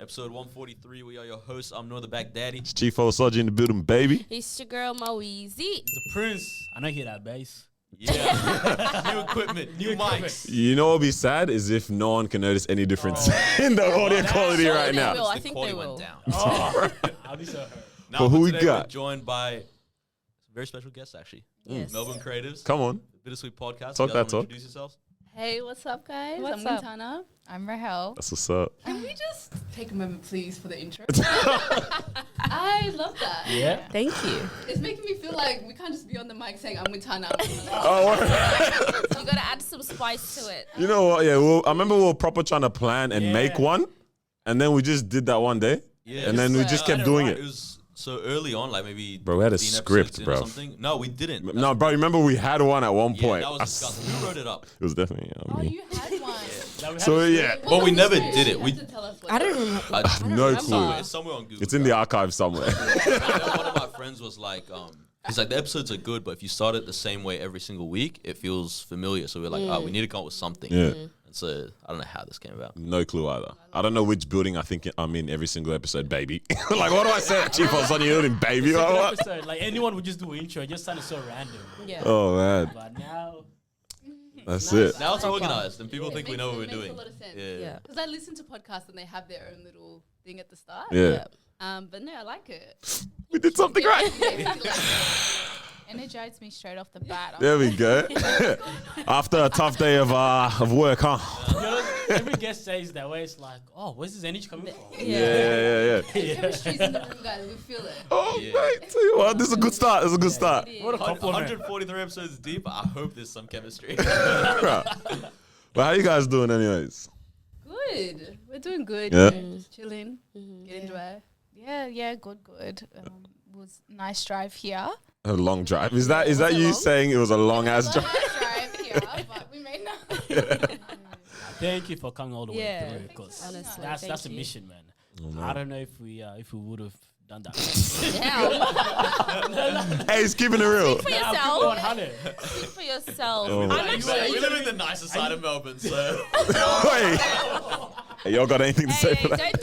Episode 143. We are your hosts. I'm Noah the Back Daddy. It's Chief Osaji in the building, baby. It's your girl Moeezy. The Prince. I know you hear that bass. Yeah. New equipment, new mics. You know what would be sad is if no one can notice any difference in the audio quality right now. Will. I think they will. Went down. I'll be so hurt. Now, But who we today got? We're joined by a very special guest, actually. Yes. Melbourne Creatives. Come on. Bittersweet Podcast. Talk You guys that wanna talk. Introduce yourselves. Hey, what's up, guys? What's I'm up? Wintana. I'm Rahel. That's what's up. Can we just take a moment, please, for the intro? I love that. Yeah. Thank you. It's making me feel like we can't just be on the mic saying, I'm Wintana. You gotta add some spice to it. You know what? Yeah, I remember we were proper trying to plan and make one, and then we just did that one day, Yeah. and then we just kept doing It it. was so early on, like maybe. Bro, we had a 15 script, episodes in bro. or something. No, we didn't. No, bro, remember we had one at one Yeah, point. that was disgusting. Who wrote it up? It was definitely Oh, me. you had one. So yeah, But we never did it. You have to tell us what I don't remember. no clue. It's somewhere on Google. It's in the archive somewhere. One of my friends was like, he's like, the episodes are good, but if you start it the same way every single week, it feels familiar. So we're like, we need to come up with something. Yeah. And so I don't know how this came about. No clue either. I don't know which building I think I'm in every single episode, baby. Like, what do I say? Chief Osaji building, baby. Like, what? Episode, like anyone would just do an intro. It just sounded so random. Yeah. Oh man, But now, that's it. Now it's organized, and people think we know what we're makes doing. a lot of sense. Yeah. Because I listen to podcasts and they have their own little thing at the start. Yeah, But no, I like it. we did something right. Energized me straight off the bat. There we go. After a tough day of work, huh? you know, every guest says that way. It's like, oh, where's this energy coming from? Yeah. Chemistry's in the room, guys. We feel it. Oh, Yeah. mate, tell you what, this is a good start. This is a good start. What a compliment. 143 episodes deep. I hope there's some chemistry. But how you guys doing, anyways? Good. We're doing good. Yeah. You know, just chilling. Getting dry. Yeah, good. Was nice drive here. A long drive. Is that you long? saying it was a long ass drive? Nice drive here, but we made nothing. Thank you for coming all the way Yeah. through. Because Honestly, that's thank a you. mission, man. I don't know if we would have done that. Damn. Hey, he's keeping it real. For Nah, yourself. people 100. Speak for yourself. Oh. I'm we actually. live in the nicer side of Melbourne, so. Wait. Hey, y'all got anything to say Hey, for that?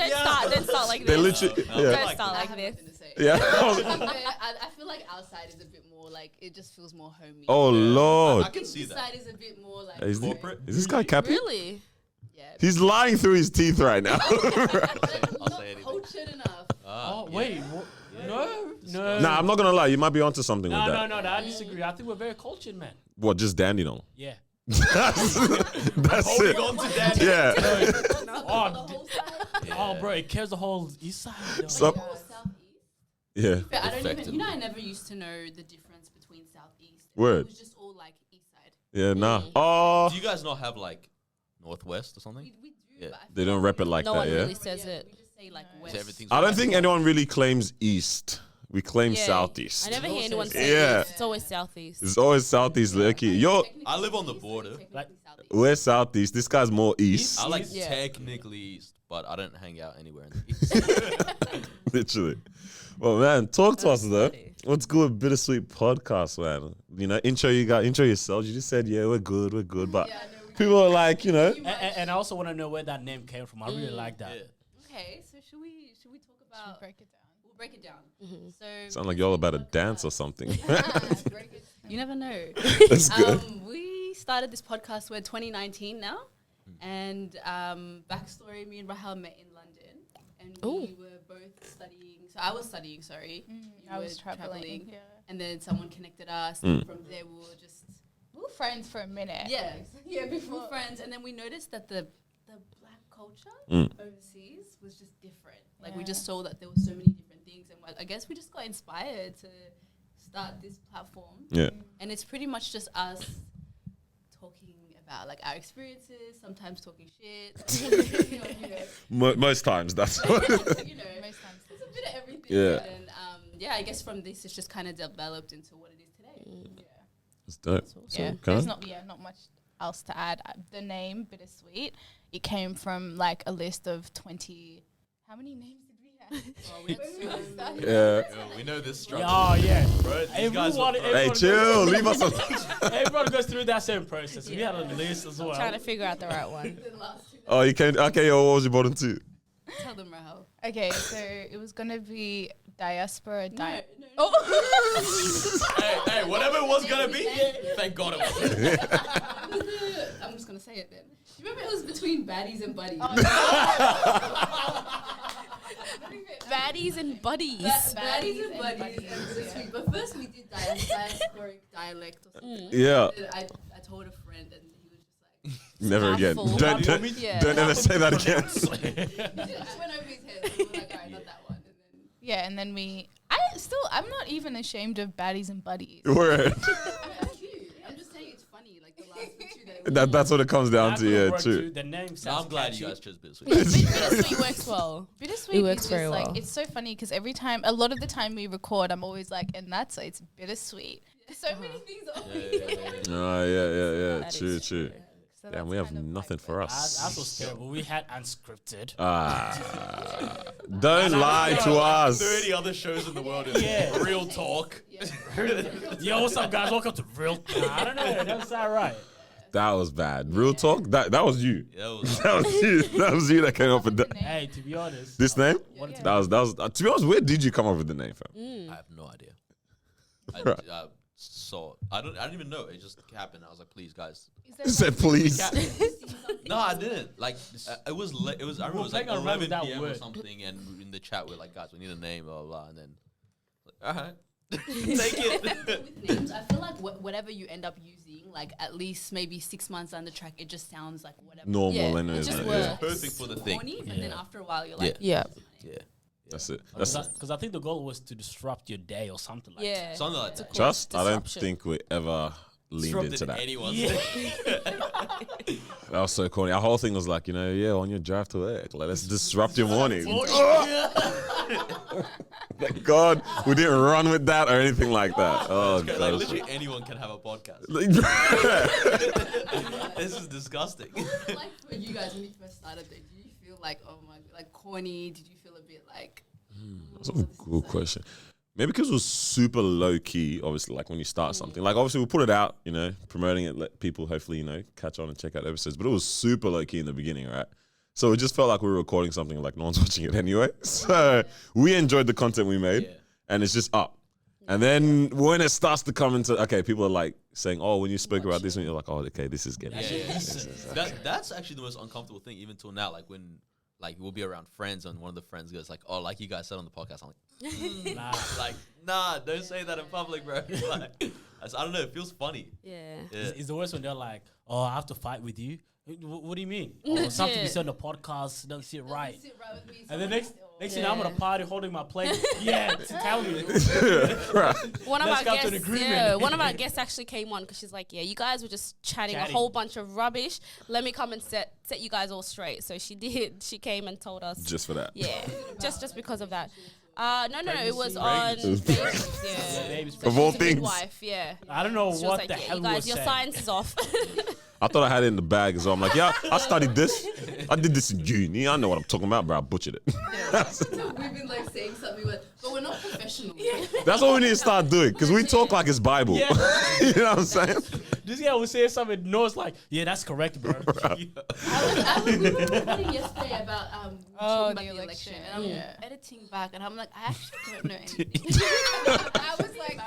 don't start like They this. literally, No, yeah. Don't start I like have this. nothing to say. Yeah. I feel like outside is a bit more like, it just feels more homey. Oh, Lord. I can see This that. side is a bit more like Is Corporate? this guy capping? Really? yeah. He's lying through his teeth right now. I'll Not say anything. cultured enough. Oh, Yeah. wait. No. Nah, I'm not gonna lie. You might be onto something with that. No, I disagree. I think we're very cultured, man. What, just dandy on? Yeah. That's Holding it. on to that. Yeah. The Oh, whole side. oh, bro, it carries the whole east side. though. So- Southeast. Yeah. But I don't even, Effectively. I never used to know the difference between Southeast. Word. It was just all like East side. Yeah, nah. Oh, Do you guys not have like Northwest or something? We do, Yeah. but I they feel don't rep it like No that, one yeah? really says yeah, it. we just say like So West. everything's I don't think anyone really claims East. We claim Yeah. Southeast. I never hear anyone Yeah. say Yeah. this. It's always southeast. It's always Southeast. Okay, yo, Technically I live on the East, border. technically Like- Southeast. we're Southeast. This guy's more East. I like Yeah. technically East, but I don't hang out anywhere in the East. Literally. Well, man, talk to us though. funny. What's good with Bittersweet Podcast, man? You know, intro yourself. You just said, yeah, we're good, but Yeah, I know we people are like, you know, And I also want to know where that name came from. I really like that. Yeah. Okay, so should we talk about? Break it down. We'll break it down. So sound like y'all about to dance or something. you never know. That's good. We started this podcast. We're 2019 now, and backstory: me and Rahel met in London, and we were both studying. So I was studying. Sorry, you I were was traveling. Yeah. and then someone connected us. And from there, we were just We were friends for a minute. yeah, before friends, and then we noticed that the black culture overseas was just different. Like we Yeah. just saw that there were so many different things, and I guess we just got inspired to start this platform. Yeah. And it's pretty much just us talking about like our experiences, sometimes talking shit. Most times, that's what. you know, Most times. it's a bit of everything. Yeah. And I guess from this it's just kind of developed into what it is today. Yeah. It's dope. Yeah. can There's I- not much else to add. The name Bittersweet, it came from like a list of 20. How many names did we have? Yeah. Yo, we know this struggle. Oh, yeah. Bro, these guys Everyone, are Hey, everyone chill. goes- Leave us alone. Everyone goes through that same process. We had a list as well. Trying to figure out the right one. Oh, you came. Okay, yo, what was your bottom two? Tell them, Rahel. Okay, so it was gonna be diaspora. No. Hey, whatever it was gonna be, thank God it wasn't. I'm just gonna say it then. You remember it was between baddies and buddies? Baddies and buddies. Baddies and buddies. And but first we did diasporic dialect or something. Yeah. And I told a friend and he was just like, Never again. Mouthful. Don't ever say that again. it just went over his head. So we were like, alright, not that one. And then Yeah, and then I'm not even ashamed of baddies and buddies. Word. I'm cute. I'm just saying it's funny. Like the last two that That's what it comes down to, yeah, true. The name No, sounds I'm glad catchy. you guys chose Bittersweet. Bittersweet works well. Bittersweet It works is very just well. like, it's so funny because a lot of the time we record, I'm always like, and it's bittersweet. So many things are Oh, yeah. That True, is true. So Damn, that's we have kind of nothing like for Ours us. was terrible. We had unscripted. Don't lie to us. 30 other shows in the world is Yeah. real talk. Yo, what's up, guys? Welcome to Real. I don't know. That's not right. That was bad. Real talk? That was you. Yeah, it was, That was you. That was you that came up with that. Hey, to be honest, This name? What is That was to be honest, where did you come up with the name from? I have no idea. I saw. I don't even know. It just happened. I was like, please, guys. He said please. No, I didn't. Like, it was. It was. I remember it was like playing around 11 with that p.m. or word. something, and in the chat we're like, guys, we need a name, blah blah, blah. And then, all right, take it. with names. I feel like whatever you end up using, like at least maybe 6 months down the track, it just sounds like whatever. Normal, Yeah, anyway, it isn't just it? works. Yeah. Perfect for the thing. Corny, and then after a while you're like, Yeah. Yeah, That's it. That's because I think the goal was to disrupt your day or something like Yeah. something like that. just. I don't Disruption. think we ever leaned Disrupted into that. anyone's Yeah. day. That was so corny. Our whole thing was like, on your drive to work, like, let's disrupt your morning. Thank God we didn't run with that or anything like that. Oh, Like God. literally anyone can have a podcast. This is disgusting. like for you guys when you first started, did you feel like, oh my, like corny? Did you feel a bit like? That's a good question. Maybe because it was super low key, obviously, like when you start something. Like, obviously, we put it out, promoting it, let people hopefully, catch on and check out episodes. But it was super low key in the beginning, right? So it just felt like we were recording something like no one's watching it anyway. So we enjoyed the content we made, Yeah. and it's just up. And then when it starts to come into, okay, people are like saying, oh, when you spoke about this one, you're like, oh, okay, this is getting. That's actually the most uncomfortable thing, even till now. Like when, we'll be around friends, and one of the friends goes like, "Oh, like you guys said on the podcast," I'm like, nah, don't say that in public, bro. Like, I don't know, it feels funny. Yeah. It's the worst when they're like, "Oh, I have to fight with you." What do you mean? Oh, something you Yeah. said on the podcast doesn't sit right. Sit right with me. And the next thing I'm Yeah. at a party holding my plate. Yeah, tell me. One of Let's our come to an guests, agreement. one of our guests actually came on because she's like, yeah, you guys were just chatting a Chatting. whole bunch of rubbish. Let me come and set you guys all straight. So she did. She came and told us. Just for that. Yeah, just because of that. No, it was Pregnancy. on Pregnancy. babies. Yeah. Babies. So Of she all was a things. midwife, yeah. I don't know She was what like, the yeah, hell you we were guys, your saying. science is off. I thought I had it in the bag as well. I'm like, yeah, I studied this. I did this in uni. I know what I'm talking about, but I butchered it. We've been like saying something, but we're not professional. That's what we need to start doing, because we talk like it's Bible. Yeah. You know what I'm saying? This guy was saying something. No, it's like, yeah, that's correct, bro. We were recording yesterday about Oh, talking the about the election. election, and I'm Yeah. editing back, and I'm like, I actually don't know anything. I was like,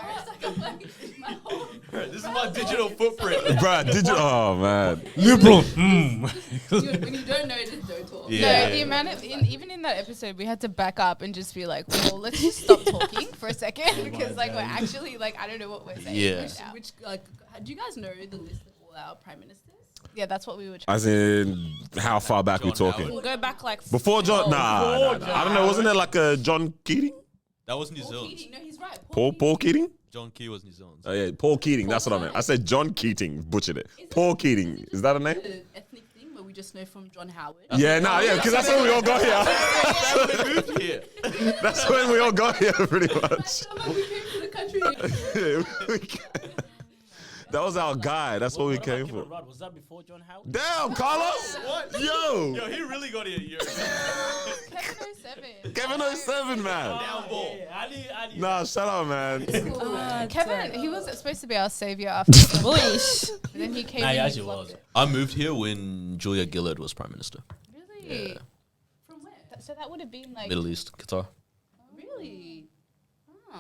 I'm like, my whole This is my digital footprint. Bruh, did you? Oh, man. Liberal. when you don't know, just don't talk. Yeah. No, the amount of even in that episode, we had to back up and just be like, well, let's just stop talking for a second because like we're actually like I don't know what we're saying. Yeah. right now. Which do you guys know the list of all our prime ministers? Yeah, that's what we were trying. As in, how far back we John talking? Howard. Go back like Before John? Nah. I don't know. Wasn't there like a John Keating? That was New Paul Zealand. Keating. No, he's right. Paul Keating? John Key was New Zealand. Oh, yeah, Paul Keating. That's what I meant. I said John Keating. Butchered it. Paul Keating. Is that a name? The ethnic thing where we just know from John Howard. Yeah, because that's when we all got here. We moved here. That's when we all got here, pretty much. We came to the country. That was our guy. That's what we came for. Was that before John Howard? Damn, Carlos! What? Yo! Yo, he really got here. You're Kevin 07. Kevin 07, man. down ball. Ali. Nah, shut up, man. Kevin, he was supposed to be our savior after the Bush. but then he came Nah, in he and actually flopped was. it. I moved here when Julia Gillard was prime minister. Really? From where? So that would have been like Middle East, Qatar. Really? Oh.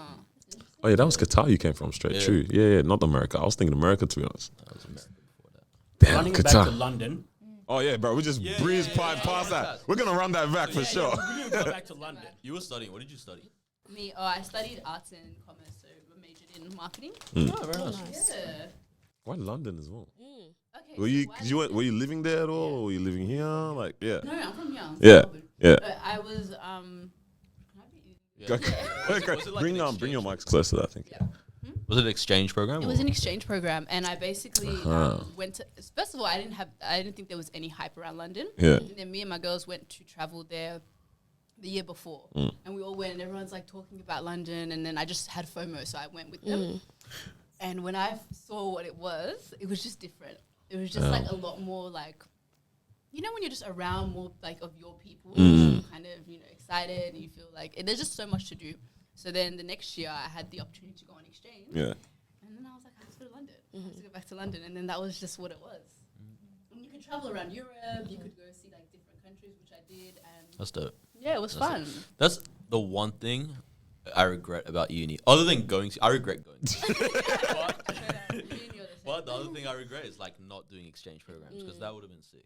Oh yeah, that was Qatar you came from straight. Yeah. True. Yeah, not America. I was thinking America to be honest. That was America before that. Damn, Running it back to Qatar. London. Oh yeah, bro. We just breezed past that. We're gonna run that back for sure. We're gonna go back to London. You were studying. What did you study? Me? Oh, I studied arts and commerce, so I majored in marketing. Oh, very nice. Yeah. Why London as well? Okay. Were so you? why Cause you went, were you living there at all? Or were you living here? Like yeah. No, I'm from here. Yeah. Melbourne. Yeah. But I was Can I be- Yeah. Okay. Was it like bring an your exchange mics closer. I think. Was it an exchange program? It was an exchange program, and I basically went to. First of all, I didn't think there was any hype around London. Yeah. And then me and my girls went to travel there the year before, and we all went, and everyone's like talking about London, and then I just had FOMO, so I went with them. And when I saw what it was just different. It was just like a lot more like, when you're just around more like of your people, you're kind of excited, and you feel like there's just so much to do. So then the next year I had the opportunity to go on exchange. Yeah. And then I was like, I have to go to London. I have to go back to London. And then that was just what it was. And you could travel around Europe. You could go see like different countries, which I did. And That's dope. yeah, it was fun. That's the one thing I regret about uni. Other than going to, I regret going to. But the other thing I regret is like not doing exchange programs because that would have been sick.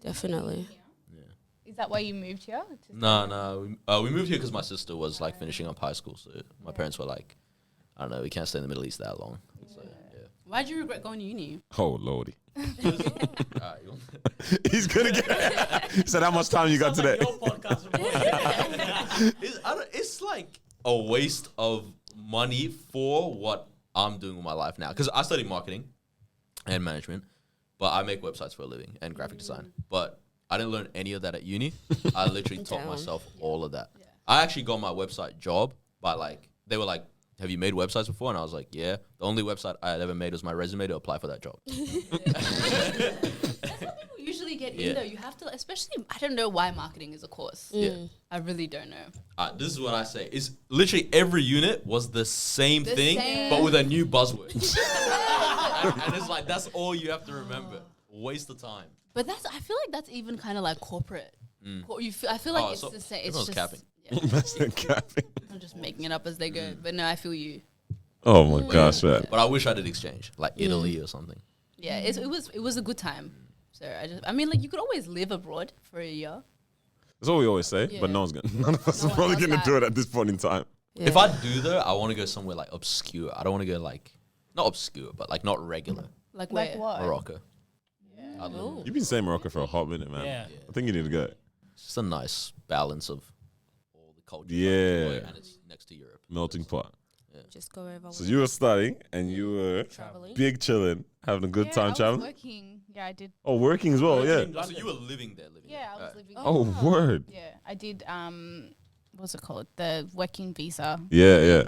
Definitely. Yeah. Is that why you moved here? No. We moved here because my sister was like finishing up high school. So my parents were like, I don't know, we can't stay in the Middle East that long. So, yeah. Why'd you regret going to uni? Oh lordy. Alright, you want- He's gonna get. He said, "How much time you got Sounds like today?" your podcast. it's like a waste of money for what I'm doing with my life now. Because I studied marketing and management, but I make websites for a living and graphic design. But I didn't learn any of that at uni. I literally taught Damn. myself all of that. I actually got my website job by like, they were like, have you made websites before? And I was like, yeah. The only website I had ever made was my resume to apply for that job. That's what people usually get in though. You have to, especially, I don't know why marketing is a course. Yeah. I really don't know. This is what I say. It's literally every unit was the same thing, same. but with a new buzzword. and it's like, that's all you have to remember. Waste of time. But I feel like that's even kind of like corporate. I feel like it's the same. It's everyone's just capping. Yeah. That's the capping. I'm just making it up as they go. But no, I feel you. Oh my gosh, man. But I wish I did exchange, like Italy or something. Yeah, it was a good time. So I mean, like you could always live abroad for a year. That's what we always say, but none of us are probably does gonna that. do it at this point in time. Yeah. If I do though, I want to go somewhere like obscure. I don't want to go like, not obscure, but like not regular. Like where? Like what? Morocco. I'd love it. You've been saying Morocco for a hot minute, man. Yeah. I think you need to go. It's just a nice balance of all the culture. Yeah. And it's next to Europe. Melting pot. Just go over. So you were studying and you were traveling. big chilling, having a good I time was traveling. working. Yeah, I did. Oh, working as well, yeah. So you were living there. Yeah, I was living. Oh, word. Yeah, I did. What's it called? The working visa. Yeah, yeah.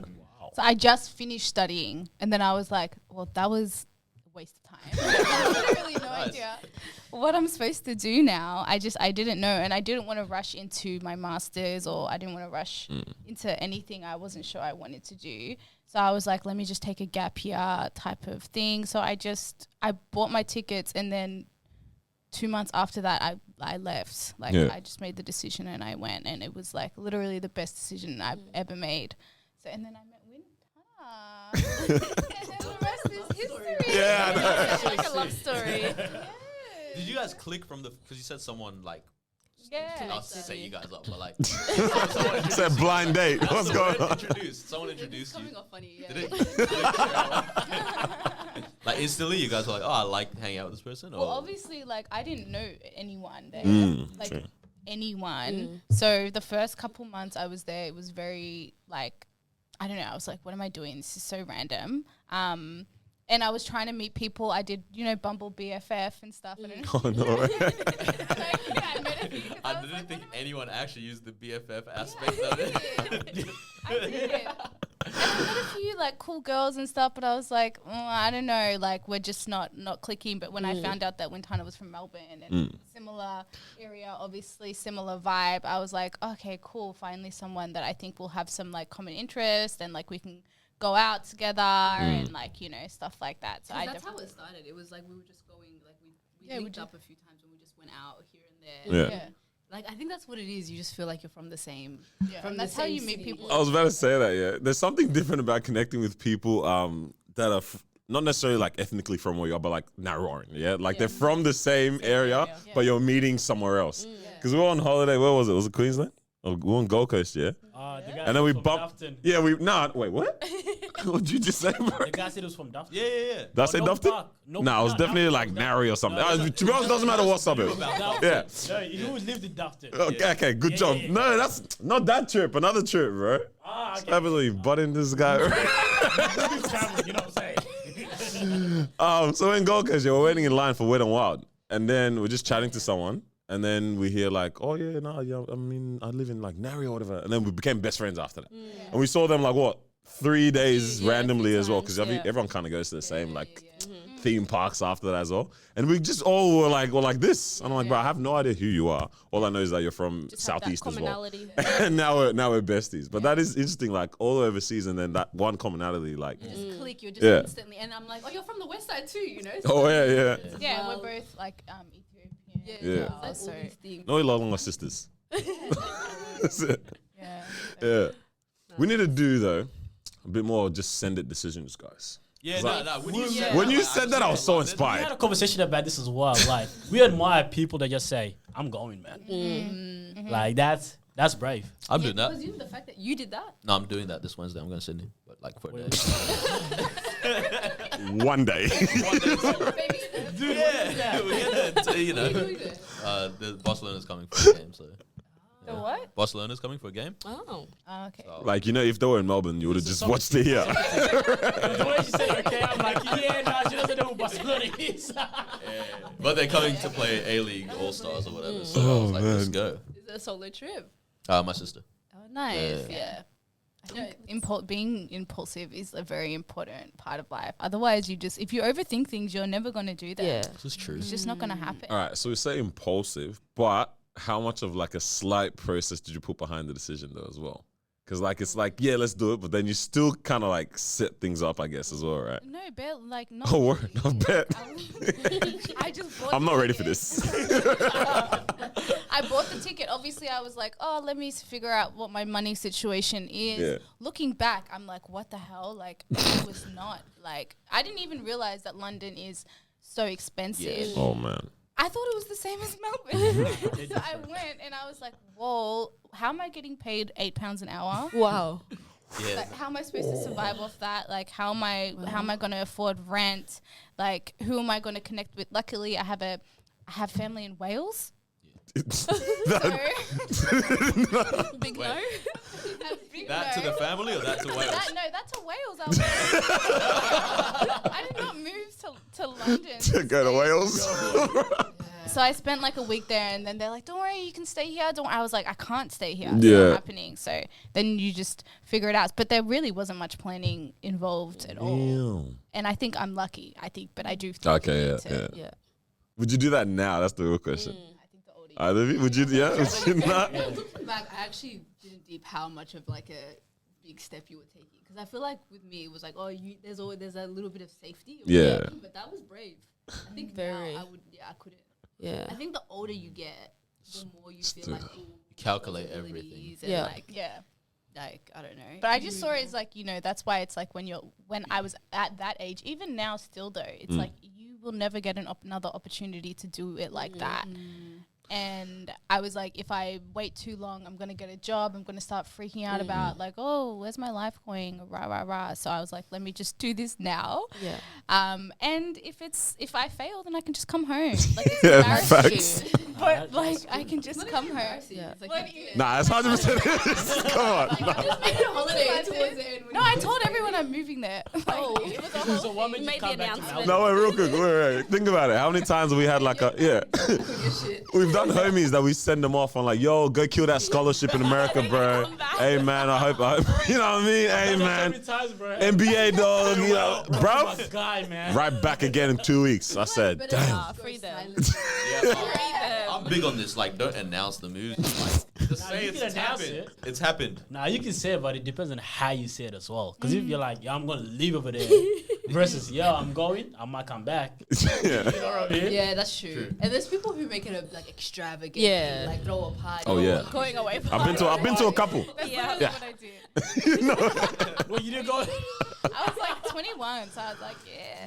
So I just finished studying, and then I was like, well, that was a waste of time. I had really no idea what I'm supposed to do now. I didn't know, and I didn't want to rush into my master's, or I didn't want to rush into anything I wasn't sure I wanted to do. So I was like, let me just take a gap year type of thing. So I bought my tickets, and then 2 months after that, I left. Like I just made the decision and I went, and it was like literally the best decision I've ever made. So and then I met Wintana, and then the rest is history. Yeah, I know. It's like a love story. Did you guys click from the? Because you said someone like. Yeah. I'll set you guys up, but like. It's a blind date. What's going on? Someone introduced you. Coming off funny. Yeah. Did it? Like instantly, you guys were like, "Oh, I like hanging out with this person." Or Well, obviously, like I didn't know anyone there, like true. anyone. So the first couple months I was there, it was very like, I don't know. I was like, what am I doing? This is so random. And I was trying to meet people. I did, Bumble BFF and stuff. I don't know. Oh, no. I met a few 'cause I was didn't like, think what am I anyone actually used the BFF aspect of it. I did. And I met a few like cool girls and stuff, but I was like, I don't know, like we're just not clicking. But when I found out that Wintana was from Melbourne and similar area, obviously similar vibe, I was like, okay, cool. Finally, someone that I think will have some like common interest and like we can go out together and like stuff like that. So That's how it started. It was like we were just going, like we we linked just- up a few times and we just went out here and there. Yeah. Like, I think that's what it is. You just feel like you're from the same. Yeah, From and the that's how same you meet city. people. I was about to say that. Yeah, there's something different about connecting with people that are not necessarily like ethnically from where you are, but like Narrow. Yeah, like they're from the same area, but you're meeting somewhere else. Because we were on holiday. Where was it? Was it Queensland? Oh, we were on Gold Coast. Yeah. The guy And then we from bumped. Dufton. Yeah, wait, what? What'd you just say, bro? The guy said it was from Dufton. Yeah. Did I say no Dufton? park. No, Nah, it was no, definitely Dufton like was Narry or something. No, To be honest, it doesn't matter what suburb. Dufton. Yeah. No, he always lived in Dufton. Okay, good job. yeah. No, that's not that trip. Another trip, bro. Okay. Absolutely butting this guy. Travel, you know what I'm saying? So in Gold Coast, we're waiting in line for Wet n Wild, and then we're just chatting to someone, and then we hear like, oh yeah, no, yeah, I mean, I live in like Nari or whatever, and then we became best friends after that, and we saw them like what 3 days randomly as well, because everyone kind of goes to the same like theme parks after that as well, and we just all were like this, and I'm like, bro, I have no idea who you are. All I know is that you're from Just have that Southeast as well. commonality. And now we're besties. But that is interesting, like all overseas, and then that one commonality, like Just click. You're just Yeah. instantly. And I'm like, oh, you're from the West Side too, you know? oh yeah. Yeah, Well- we're both like Ethiopian. Yeah. Like all So these things. No, we love my sisters. That's it. yeah. Yeah. We need to do though a bit more just send it decisions, guys. Yeah, no. When you said that, I was so We inspired. had a conversation about this as well. Like, we admire people that just say, I'm going, man. Like, that's brave. I'm doing that. Because you know the fact that you did that. No, I'm doing that this Wednesday. I'm going to Sydney, but like for a day. One day. Baby steps. You know, the Barcelona's coming for a game, so. The what? Barcelona's coming for a game. Oh. Oh, okay. Like, you know, if they were in Melbourne, you would have just watched it here. The way she said, okay, I'm like, yeah, no, she doesn't know who Barcelona is. But they're coming to play A-League All-Stars or whatever, so I was like, let's go. Is it a solo trip? My sister. Oh, nice. Yeah. Yeah. I think being impulsive is a very important part of life. Otherwise, if you overthink things, you're never going to do that. Yeah. This is true. It's just not going to happen. All right, so we say impulsive, but how much of like a slight process did you put behind the decision though as well? Because like it's like, yeah, let's do it, but then you still kind of like set things up, I guess, as well, right? No, bet like not. Oh, word, I bet. I just bought I'm the not ready for ticket. this. I bought the ticket. Obviously, I was like, oh, let me figure out what my money situation is. Yeah. Looking back, I'm like, what the hell? Like, it was not like, I didn't even realize that London is so expensive. Yes. Oh man. I thought it was the same as Melbourne. So I went and I was like, whoa, how am I getting paid £8 an hour? Wow. Yeah. Like, how am I supposed to survive off that? Like, how am I going to afford rent? Like, who am I going to connect with? Luckily, I have family in Wales. That- Big no. That to the family or that to Wales? That's a Wales. I did not move to London. to go to Wales. So I spent like a week there, and then they're like, "Don't worry, you can stay here." I was like, "I can't stay here. It's Yeah. not happening." So then you just figure it out. But there really wasn't much planning involved at all. Damn. And I think I'm lucky. But I do think Okay, you yeah, need to. Yeah. Would you do that now? That's the real question. I think the older you Either of you? Would you? Yeah. Would you not? Looking back, I actually didn't deep how much of like a big step you were taking, because I feel like with me it was like, oh, there's a little bit of safety. Yeah. But that was brave. I think Very. now I couldn't. Yeah. I think the older you get, the more you feel like ooh, Calculate everything. responsibilities and Yeah. like I don't know. But I just saw it as like, that's why it's like when I was at that age, even now still though, it's like you will never get another opportunity to do it like that. And I was like, if I wait too long, I'm going to get a job. I'm going to start freaking out about like, oh, where's my life going? Rah, rah, rah. So I was like, let me just do this now. Yeah. And if I fail, then I can just come home. Like, it's Yeah, embarrassing. facts. But like, I can just come home. Yeah. It's like What you- Nah, it's 100% is. Come on. just make it a holiday towards the end. when No, you I go told there. everyone I'm moving there. Like, it was a whole So what made you made come the back to announcement. Melbourne? No, wait, real quick. Wait. Think about it. How many times have we had like we've done homies that we send them off on like, yo, go kill that scholarship in America, bro. Come back. Hey man, I hope, you know what I mean? Hey man, Times, bro. NBA dog, you know, bro. My guy, man. Right back again in 2 weeks. I said, But damn. Nah, free them. I'm big on this. Like, don't announce the moves. Like, just say you it's can announce happened. it. It's happened. Nah, you can say it, but it depends on how you say it as well. Because if you're like, yeah, I'm going to leave over there, versus I'm going, I might come back. Yeah. You know what I mean? Yeah, that's true. And there's people who make it a like extravagant, Yeah. like throw a party. Oh, yeah. Going away. I've been to a couple. That's Yeah. literally what I did. Well, you didn't go. I was like 21, so I was like, yeah,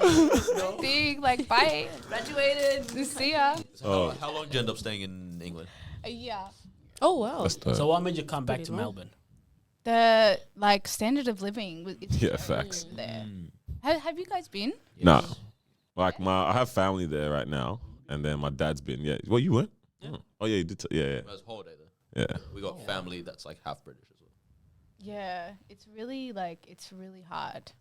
big, like, bye, Graduated. see ya. Oh. How long did you end up staying in England? A year. Oh wow. That's dope. So what made you come back Pretty to long. Melbourne? The like standard of living was Yeah, facts. there. Have you guys been? Nah. Like I have family there right now, and then my dad's been. Yeah. Well, you went? Yeah. Oh yeah, you did. Yeah, It was holiday though. yeah. We got family that's like half British as well. Yeah, it's really hard.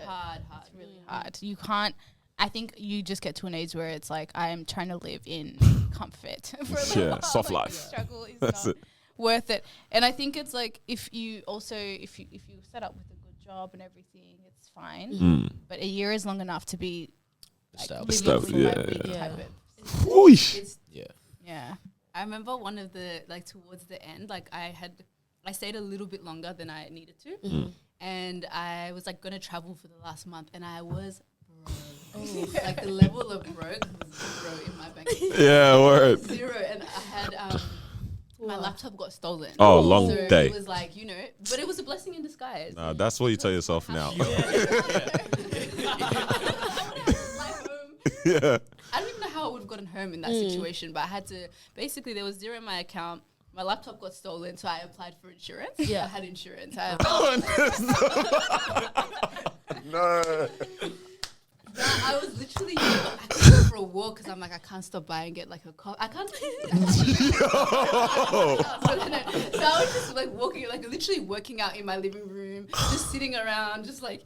Hard. It's really hard. You can't. I think you just get to an age where it's like I'm trying to live in comfort for a little Yeah, while. soft like, life. The struggle is That's not it. worth it. And I think it's like if you set up with a good job and everything, it's fine. Mm. But a year is long enough to be like Established. living Yeah, forever yeah. type of. Whoosh. It's Yeah. Yeah. I remember one of the like towards the end, like I stayed a little bit longer than I needed to, and I was like gonna travel for the last month, and I was broke. Like the level of broke was zero in my bank account. Yeah, word. Zero, and I had my laptop got stolen. Oh, long so day. It was like but it was a blessing in disguise. Nah, that's what you tell yourself now. My home. Yeah. I don't even know how I would have gotten home in that situation, but I had to. Basically, there was zero in my account. My laptop got stolen, so I applied for insurance. Yeah. I had insurance. I No. was literally I could go for a walk because I'm like I can't stop by and get like a coffee. I can't. So I was just like walking, like literally working out in my living room, just sitting around, just like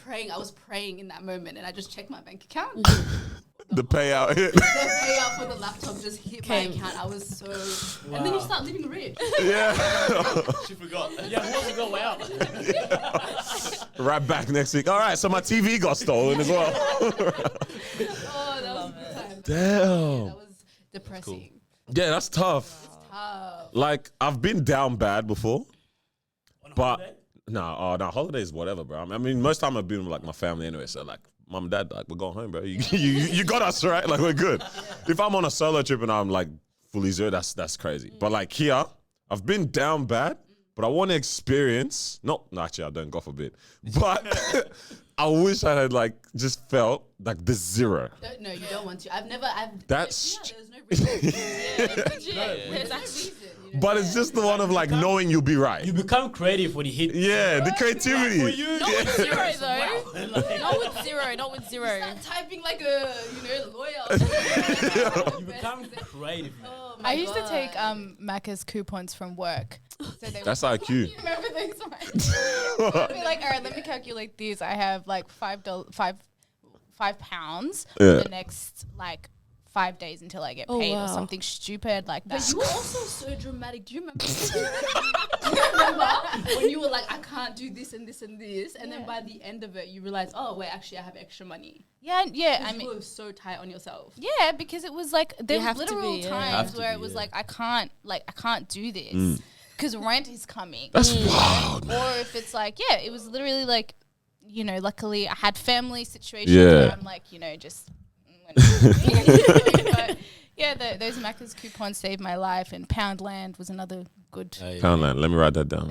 praying. I was praying in that moment, and I just checked my bank account. The payout hit. The payout for the laptop just hit Came. my account. I was so, and then you start living rich. Yeah. She forgot. Yeah, who wants to go out? Right back next week. All right, so my TV got stolen as well. Oh, that was a good time. Damn. That was depressing. Yeah, that's tough. Like, I've been down bad before, but no, holidays, whatever, bro. I mean, most time I've been with like my family anyway, so like, mom and dad, like, we're going home, bro. You got us, right? Like, we're good. If I'm on a solo trip and I'm like fully zero, that's crazy. But like here, I've been down bad, but I want to experience. No, actually, I don't. God forbid. But I wish I had like just felt like the zero. No, you don't want to. I've That's- there's no reason. There's actually. But it's just the one of like knowing you'll be right. You become creative when you hit. Yeah, the creativity. For you, Not with zero wow. though. Not with zero. Not with zero. Start typing like a lawyer. You become creative. Man. Oh my I used to God. take Macca's coupons from work. So they That's would, IQ. you remember those ones? I'd be like, all right, let me calculate these. I have like £5 for Yeah. the next like 5 days until I get Oh, paid wow. or something stupid like that. But you were also so dramatic. Do you remember? Do you remember when you were like, I can't do this and this and this, and then by the end of it, you realize, oh wait, actually, I have extra money. yeah. I You mean, were so tight on yourself. yeah, because it was like there You was have to literal be, yeah. Have times to where be, it was yeah. like I can't do this because rent is coming. That's wild, man. Or if it's like, yeah, it was literally like, luckily I had family situations Yeah. where I'm like, just. But yeah, those Macca's coupons saved my life, and Poundland was another good. Poundland, let me write that down.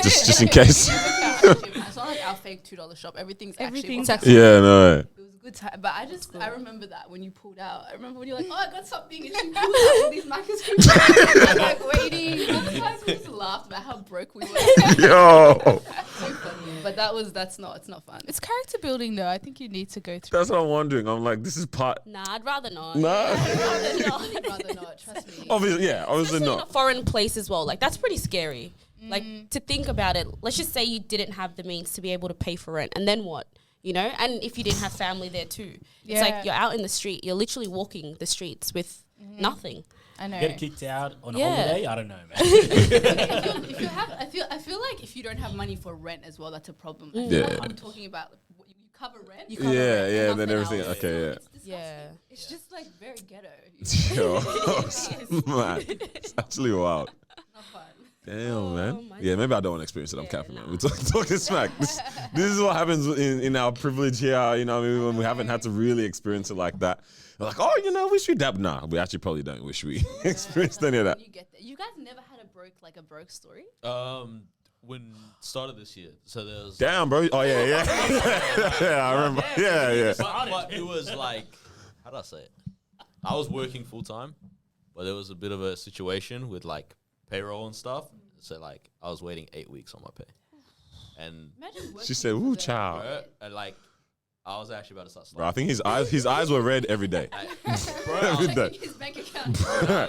just in case. It's not like our fake $2 shop. Everything's Everything's actually. Yeah, no. It was a good time, but I remember that when you pulled out. I remember when you're like, oh, I got something, and you pulled out all these Macca's coupons. I'm like waiting. All the times we just laughed about how broke we were. Yo. So funny. But it's not fun. It's character building, though. I think you need to go through. That's what I'm wondering. I'm like, this is part. Nah, I'd rather not. Nah. I'd rather not. I'd rather not. Trust me. Obviously Especially in a not. foreign place as well. Like that's pretty scary. Like to think about it. Let's just say you didn't have the means to be able to pay for rent, and then what? And if you didn't have family there too, it's like you're out in the street. You're literally walking the streets with nothing. I know. Get kicked out on a Yeah. holiday? I don't know, man. If you have, I feel like if you don't have money for rent as well, that's a problem. I feel Yeah. like I'm talking about you cover rent. You cover Yeah, rent yeah, nothing then everything. else. Okay, yeah. It's disgusting. Yeah. It's just like very ghetto. Yo, man, it's actually wild. Not fun. Damn, man. Yeah, maybe I don't want to experience it. I'm capping, man. We're talking smack. This is what happens in our privilege here, you know what I mean, when we haven't had to really experience it like that. We're like, oh, you know, wish we dab. Nah, we actually probably don't wish we experienced any of that. You guys never had a broke story? When started this year, so there was Damn, bro. Oh, yeah. Yeah, I remember. Yeah. but it was like, how do I say it? I was working full time, but there was a bit of a situation with like payroll and stuff. So like, I was waiting 8 weeks on my pay, and She said, "Ooh, child." and like, I was actually about to start. Bro, I think his eyes were red every day. Every day. His bank account.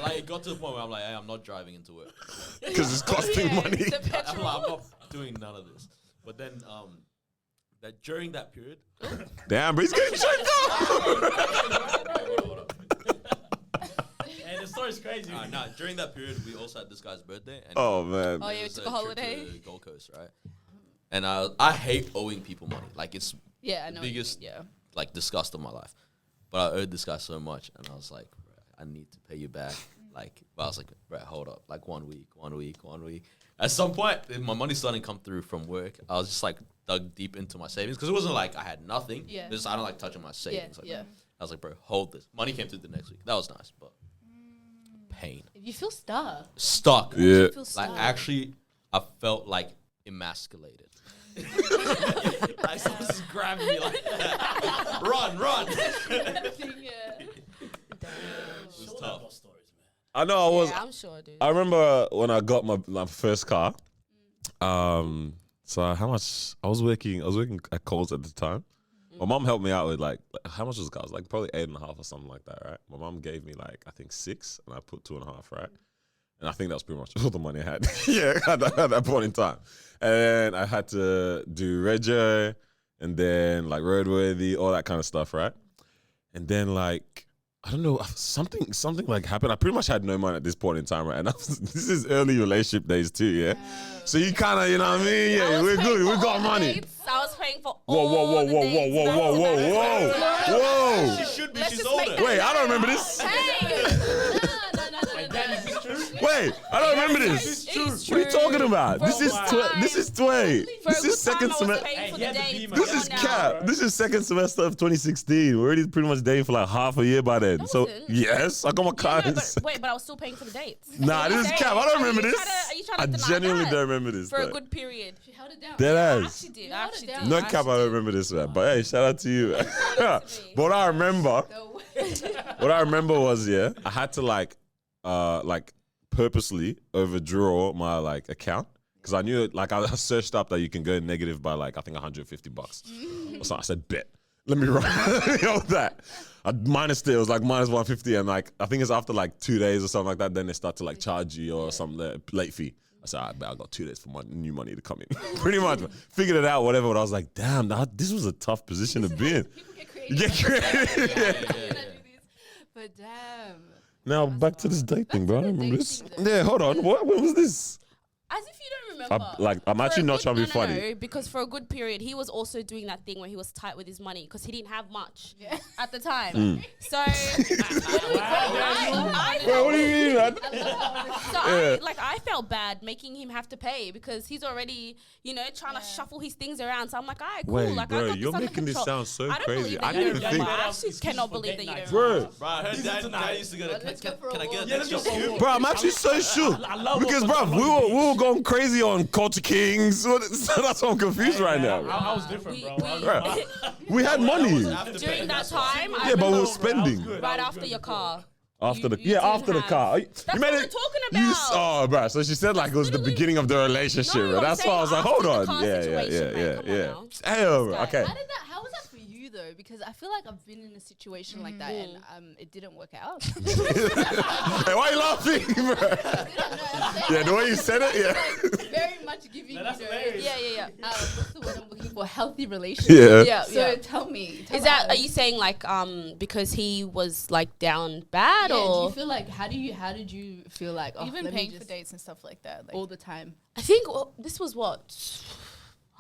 Like, it got to the point where I'm like, hey, I'm not driving into work Because it's costing money. I'm not doing none of this. But then, that during that period, Damn, bro, he's getting checked out. And the story's crazy. no, during that period, we also had this guy's birthday. And Oh, man. Oh, yeah, we took a holiday. To Gold Coast, right? And I hate owing people money. Like, it's Yeah, I know. biggest like disgust of my life. But I owed this guy so much, and I was like, I need to pay you back. Like, but I was like, right, hold up, like 1 week. At some point, my money started to come through from work. I was just like dug deep into my savings because it wasn't like I had nothing. Yeah. Just, I don't like touching my savings. Like, yeah. I was like, bro, hold this. Money came through the next week. That was nice, but pain. You feel stuck. Stuck. Yeah. You feel stuck. Like, actually, I felt like emasculated. Like someone's just grabbing me like that. Run. It was tough. I know I was. Yeah, I'm sure, dude. I remember when I got my first car. So how much I was working at Coles at the time. My mom helped me out with like how much was the car? It was like probably 8.5 or something like that, right? My mom gave me like I think 6, and I put 2.5, right? And I think that was pretty much all the money I had. Yeah, at that point in time. And I had to do rego, and then like roadworthy, all that kind of stuff, right? And then like I don't know, something like happened. I pretty much had no money at this point in time, right? And this is early relationship days too, yeah. So you kind of, you know what I mean? Yeah, we're good. We got money. Dates. I was paying for Whoa. all the dates. Whoa. She should be. Let's She's just make older. that- Wait, I don't remember this. Wait, I don't remember this. It's What are you talking about? For This a is good time. this is second semester. Paying for Hey, the he had the dates. Beamer. This Come is on now. cap. This is second semester of 2016. We're already pretty much dating for like half a year by then. No, So it wasn't. yes, I got my car. No, but I was still paying for the dates. Nah, this is cap. I don't remember this. Are you trying I to deny genuinely that? don't remember this. For a though. good period. She held it down. Dead I ass. actually did. You I held actually it did. down. No I cap, I actually don't did. remember this, man. But hey, shout out to you. But what I remember was, I had to like purposely overdraw my like account because I knew like I searched up that you can go negative by like I think $150. So I said, bet. Let me write that. I minused it. It was like minus 150, and like I think it's after like 2 days or something like that. Then they start to like charge you or some late fee. I said, I bet I got 2 days for my new money to come in. Pretty much, figured it out, whatever. But I was like, damn, this was a tough position to be in. People get creative. Get creative. Yeah. But damn. Now back to this date thing, bro. I don't remember this. dating though. Yeah, hold on. When was this? As if you don't remember. I'm actually not trying to be No, funny. because for a good period, he was also doing that thing where he was tight with his money because he didn't have much Yeah. at the time. Mm. So, I Bro, what do you mean, man? I felt bad making him have to pay because he's already, trying to shuffle his things around. So I'm like, all right, cool. Wait, like, bro, I got you're this under making this control. sound so I don't crazy. believe I that you didn't don't think. remember. I Excuses actually for cannot date believe that you nights. don't remember. Bro, Bro, I heard dad used to go to. Let's go for a Can I walk. get Yeah, an let's extra go for a scoop? walk. Bro, I'm actually so shook. I love Because, what bro, the we money were going crazy on Culture Kings. So that's why I'm confused right now. I was different, bro. Bro, we had money. During that time, I Yeah, but we were remember spending. right after your car. After the You didn't after the have- car. That's what we're talking about. Oh, bro. So she said like it was the Literally- beginning of the relationship. No, bro. I'm That's why I was like, saying hold after on. the car situation, man. Come on now. Damn, bro. guy. Okay. How was that for you though? Because I feel like I've been in a situation like that and it didn't work out. Hey, why are you laughing, bro? Yeah, the way you said it, yeah. Very much giving No, that's you hilarious. Yeah. what's the word I'm looking for? Healthy relationship. Yeah. Yeah, So tell me. Is that? Are you saying like because he was like down bad do you or? feel like how did you feel like Even let me paying for just dates and stuff like that. Like, all the time? I think this was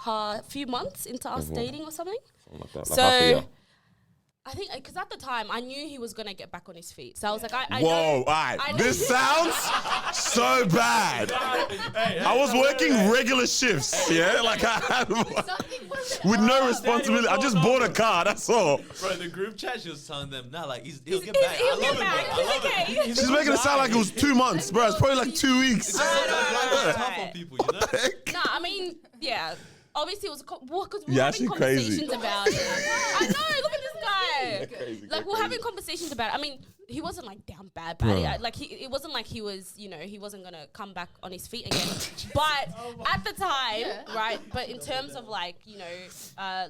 a few months into us dating or something. Like that, like So half a year. I think because at the time I knew he was gonna get back on his feet, so I was like, I Whoa, know. all right. I know. This sounds so bad. I was working regular shifts, yeah? Like I had with no responsibility. I just bought a car, that's all. Bro, the group chat, she was telling them, nah, like he'll get He's- back. he'll I get love back. it, bro. I love He's it. okay. She's making it sound like it was 2 months, bro. It's probably like 2 weeks. It's tough on people, you know? Nah, I mean, yeah. Obviously, it was because we You're were having actually crazy. conversations about it. I know. Look at this guy. Crazy, Like we're having conversations about it. I mean, he wasn't like down bad. Like it wasn't like he was, he wasn't gonna come back on his feet again. But at the time, right? But in terms of like,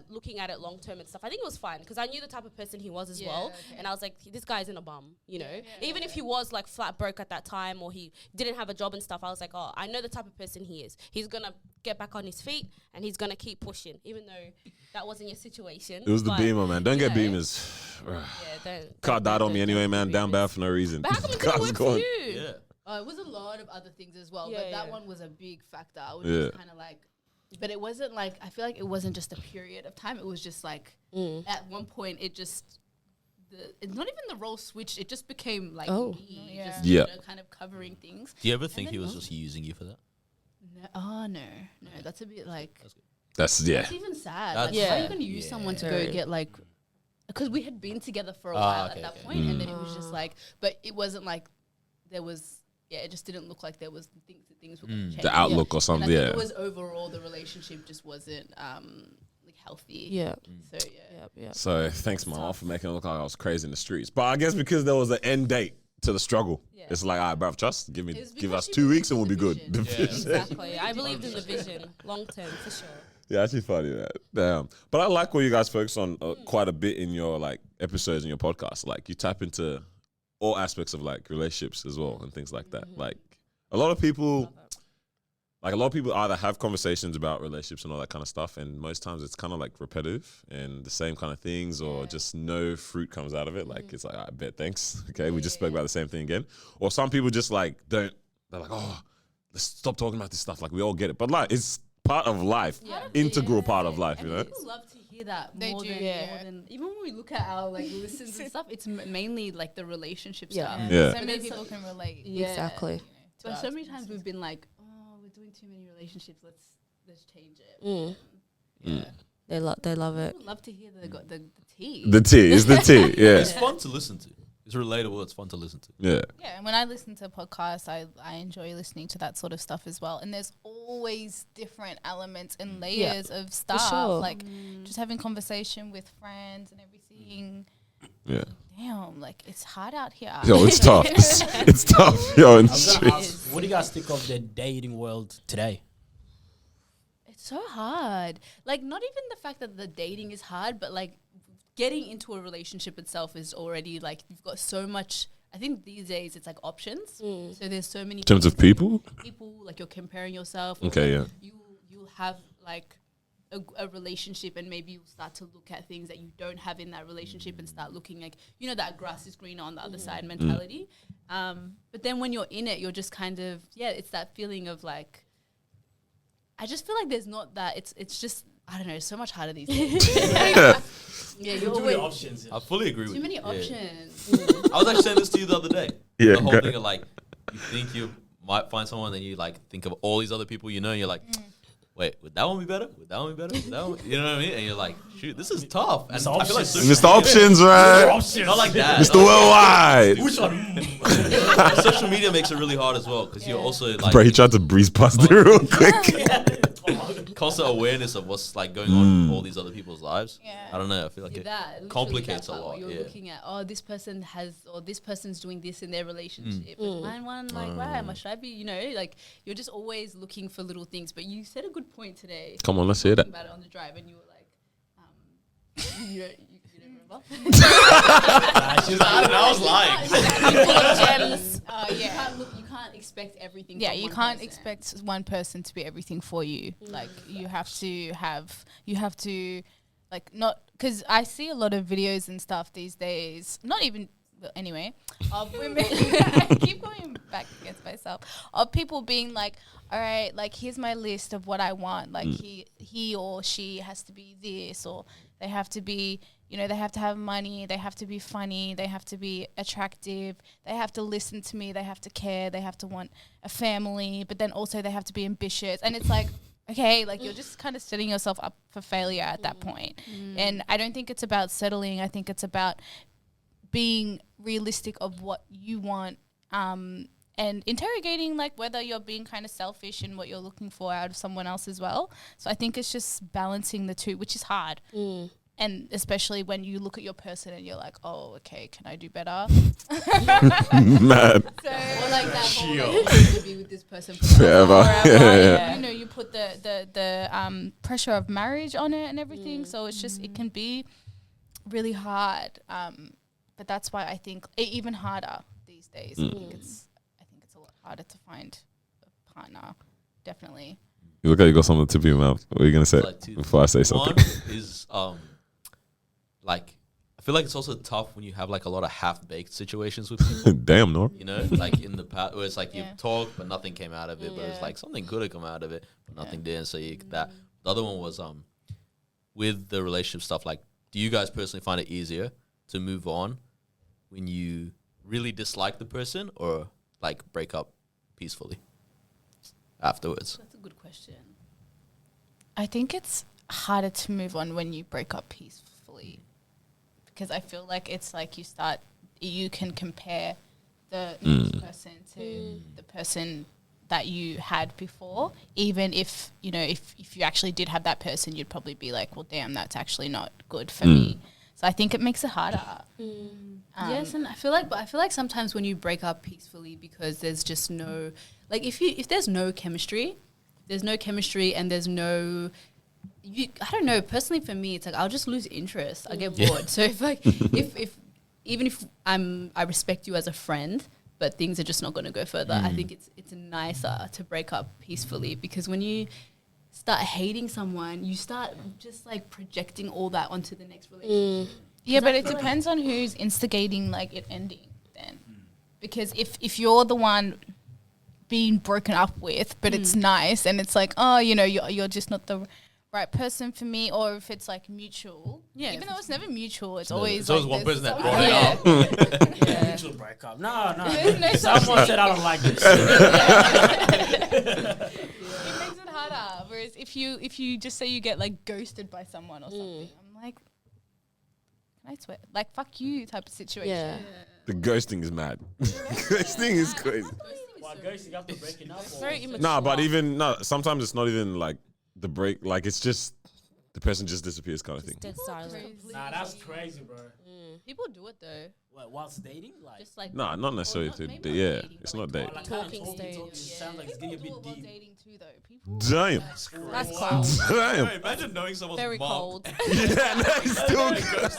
looking at it long term and stuff, I think it was fine because I knew the type of person he was as well, and I was like, this guy isn't a bum, Even if he was like flat broke at that time or he didn't have a job and stuff, I was like, oh, I know the type of person he is. He's gonna get back on his feet and he's gonna keep pushing, even though that wasn't your situation. It was the But, Beamer, man. Don't get know, Beamers. Car Car died on me anyway, man. Down bad for no reason. But how come it didn't Car's work for gone. you? Yeah. It was a lot of other things as well, Yeah, but that yeah. one was a big factor. I was Yeah. just kind of like, but it wasn't like, I feel like it wasn't just a period of time. It was just like, at one point, it's not even the role switched. It just became like me, just kind of covering things. Do you ever think he was just using you for that? No, that's a bit like, That's it's even sad. That's Like, how are you sad. going to use someone to Very. go get like, because we had been together for a while at that point, and then it was just like, but it wasn't like there was, it just didn't look like there was things were going to change. The outlook or And something, I think yeah. it was overall the relationship just wasn't like healthy. Yeah. So Yeah. So thanks, Mama, for making it look like I was crazy in the streets. But I guess because there was an end date to the struggle, it's like, all right, bruv, just give was us because 2 you weeks and we'll be believed good. in The the vision. vision. Exactly. I believed in the vision, long term for sure. Yeah, actually funny that. Damn. But I like what you guys focus on quite a bit in your like episodes in your podcast. Like you tap into all aspects of like relationships as well and things like that. Like a lot of people either have conversations about relationships and all that kind of stuff, and most times it's kind of like repetitive and the same kind of things, or just no fruit comes out of it. Like it's like, I bet, thanks. Okay, we just spoke about the same thing again. Or some people just like they're like, oh, let's stop talking about this stuff. Like we all get it, but like it's part of life, integral part of life, you know. people love to hear that They more do, than, yeah. more than even when we look at our like listens and stuff. It's mainly like the relationship Yeah. stuff. Yeah. So many there's people so- can relate. Exactly. But so many times we've been like, oh, we're doing too many relationships. Let's change it. They love it. I would love to hear the tea. The tea is the tea. Yeah, It's fun to listen to. It's relatable. It's fun to listen to. yeah. Yeah, and when I listen to podcasts, I enjoy listening to that sort of stuff as well. And there's always different elements and layers of stuff. sure. Like just having conversation with friends and everything. Yeah. Damn, like it's hard out here. Yo, it's tough. It's tough. Yo, in the I was gonna streets. ask, what do you guys think of the dating world today? It's so hard. Like, not even the fact that the dating is hard, but like getting into a relationship itself is already like you've got so much. I think these days it's like options. So there's so many. In terms of people? like you're comparing yourself. or Okay, like yeah. You'll have like a relationship, and maybe you'll start to look at things that you don't have in that relationship, and start looking like that grass is greener on the other side mentality. But then when you're in it, you're just kind of it's that feeling of like. I just feel like there's not that. It's just I don't know. It's so much harder these days. You're Too many always options. I fully agree with too many you. options. I was actually saying this to you the other day. Yeah, The whole go. thing of like, you think you might find someone, then you like think of all these other people you know, and you're like, wait, would that one be better? Would that one be better? Would that one? You know what I mean? And you're like, shoot, this is tough. And Mr. I feel like Options. Mr. Options, right? Options. Not like that. Mr. Worldwide. Which one? And social media makes it really hard as well because you're also like Bro, he tried to breeze past it real quick. constant awareness of what's like going on in all these other people's lives. Yeah. I don't know. I feel like it Literally complicates that a part where lot. You're Yeah. looking at this person has or this person's doing this in their relationship. And mine one like right, should I be? Like you're just always looking for little things. But you said a good point today. Come on, let's hear that. About it on the drive, and you were like, you don't remember? I was lying. Gems. You can't expect everything. Yeah, from you one can't person. expect one person to be everything for you. Like you have to like not because I see a lot of videos and stuff these days. Not even well, anyway of women. I keep going back against myself of people being like, all right, like here's my list of what I want. Like he or she has to be this, or they have to be, you know, they have to have money, they have to be funny, they have to be attractive, they have to listen to me, they have to care, they have to want a family, but then also they have to be ambitious. And it's like, okay, like you're just kind of setting yourself up for failure at that point. And I don't think it's about settling. I think it's about being realistic of what you want, and interrogating like whether you're being kind of selfish in what you're looking for out of someone else as well. So I think it's just balancing the two, which is hard. And especially when you look at your person and you're like, oh, okay, can I do better? Mad. Or like that whole like, you need to be with this person Forever. You know, you put the pressure of marriage on it and everything. So it's just, it can be really hard. But that's why I think even harder these days. I think it's a lot harder to find a partner. Definitely. You look like you got something to be your mouth. What are you gonna say Like before I say something? One is like I feel like it's also tough when you have like a lot of half-baked situations with people. Damn, Nor. You know, like in the past, where it's like you've talked but nothing came out of it, but it's like something could have come out of it, but nothing did. So you that. The other one was with the relationship stuff. Like, do you guys personally find it easier to move on when you really dislike the person, or like break up peacefully afterwards? That's a good question. I think it's harder to move on when you break up peacefully, because I feel like it's like you can compare the next person to the person that you had before, even if, you know, if you actually did have that person, you'd probably be like, well, damn, that's actually not good for me. So I think it makes it harder. Yes, and I feel like sometimes when you break up peacefully, because there's just no, like if there's no chemistry, and there's no, I don't know, personally for me, it's like I'll just lose interest. I'll get bored. So if like if even if I respect you as a friend, but things are just not going to go further, I think it's nicer to break up peacefully, because when you start hating someone, you start just like projecting all that onto the next relationship. Yeah, but it depends on who's instigating like it ending then. Because if you're the one being broken up with, but it's nice and it's like, oh, you know, you're just not the right person for me, or if it's like mutual. Yeah. Even though it's never mutual, it's always like one person that someone- brought it up. Mutual breakup. No. There's no Someone said I don't like this. It makes it harder. Whereas if you just say you get like ghosted by someone or something, I'm like, can I swear? Like, fuck you type of situation. Yeah. The ghosting is mad. Ghosting is crazy. Well, ghosting after breaking up. Very immature. Nah, but sometimes it's not even like the break. Like, it's just the person just disappears kind of thing. Dead silent. Nah, that's crazy, bro. People do it though. What, whilst dating? Like, Just like Nah, not necessarily. It's not dating. like Talking stage. Sounds like it's getting a bit While deep. dating too, though. People Damn. That's cold. Damn. Hey, imagine knowing someone's Very mom. cold. Yeah, no, it's still good.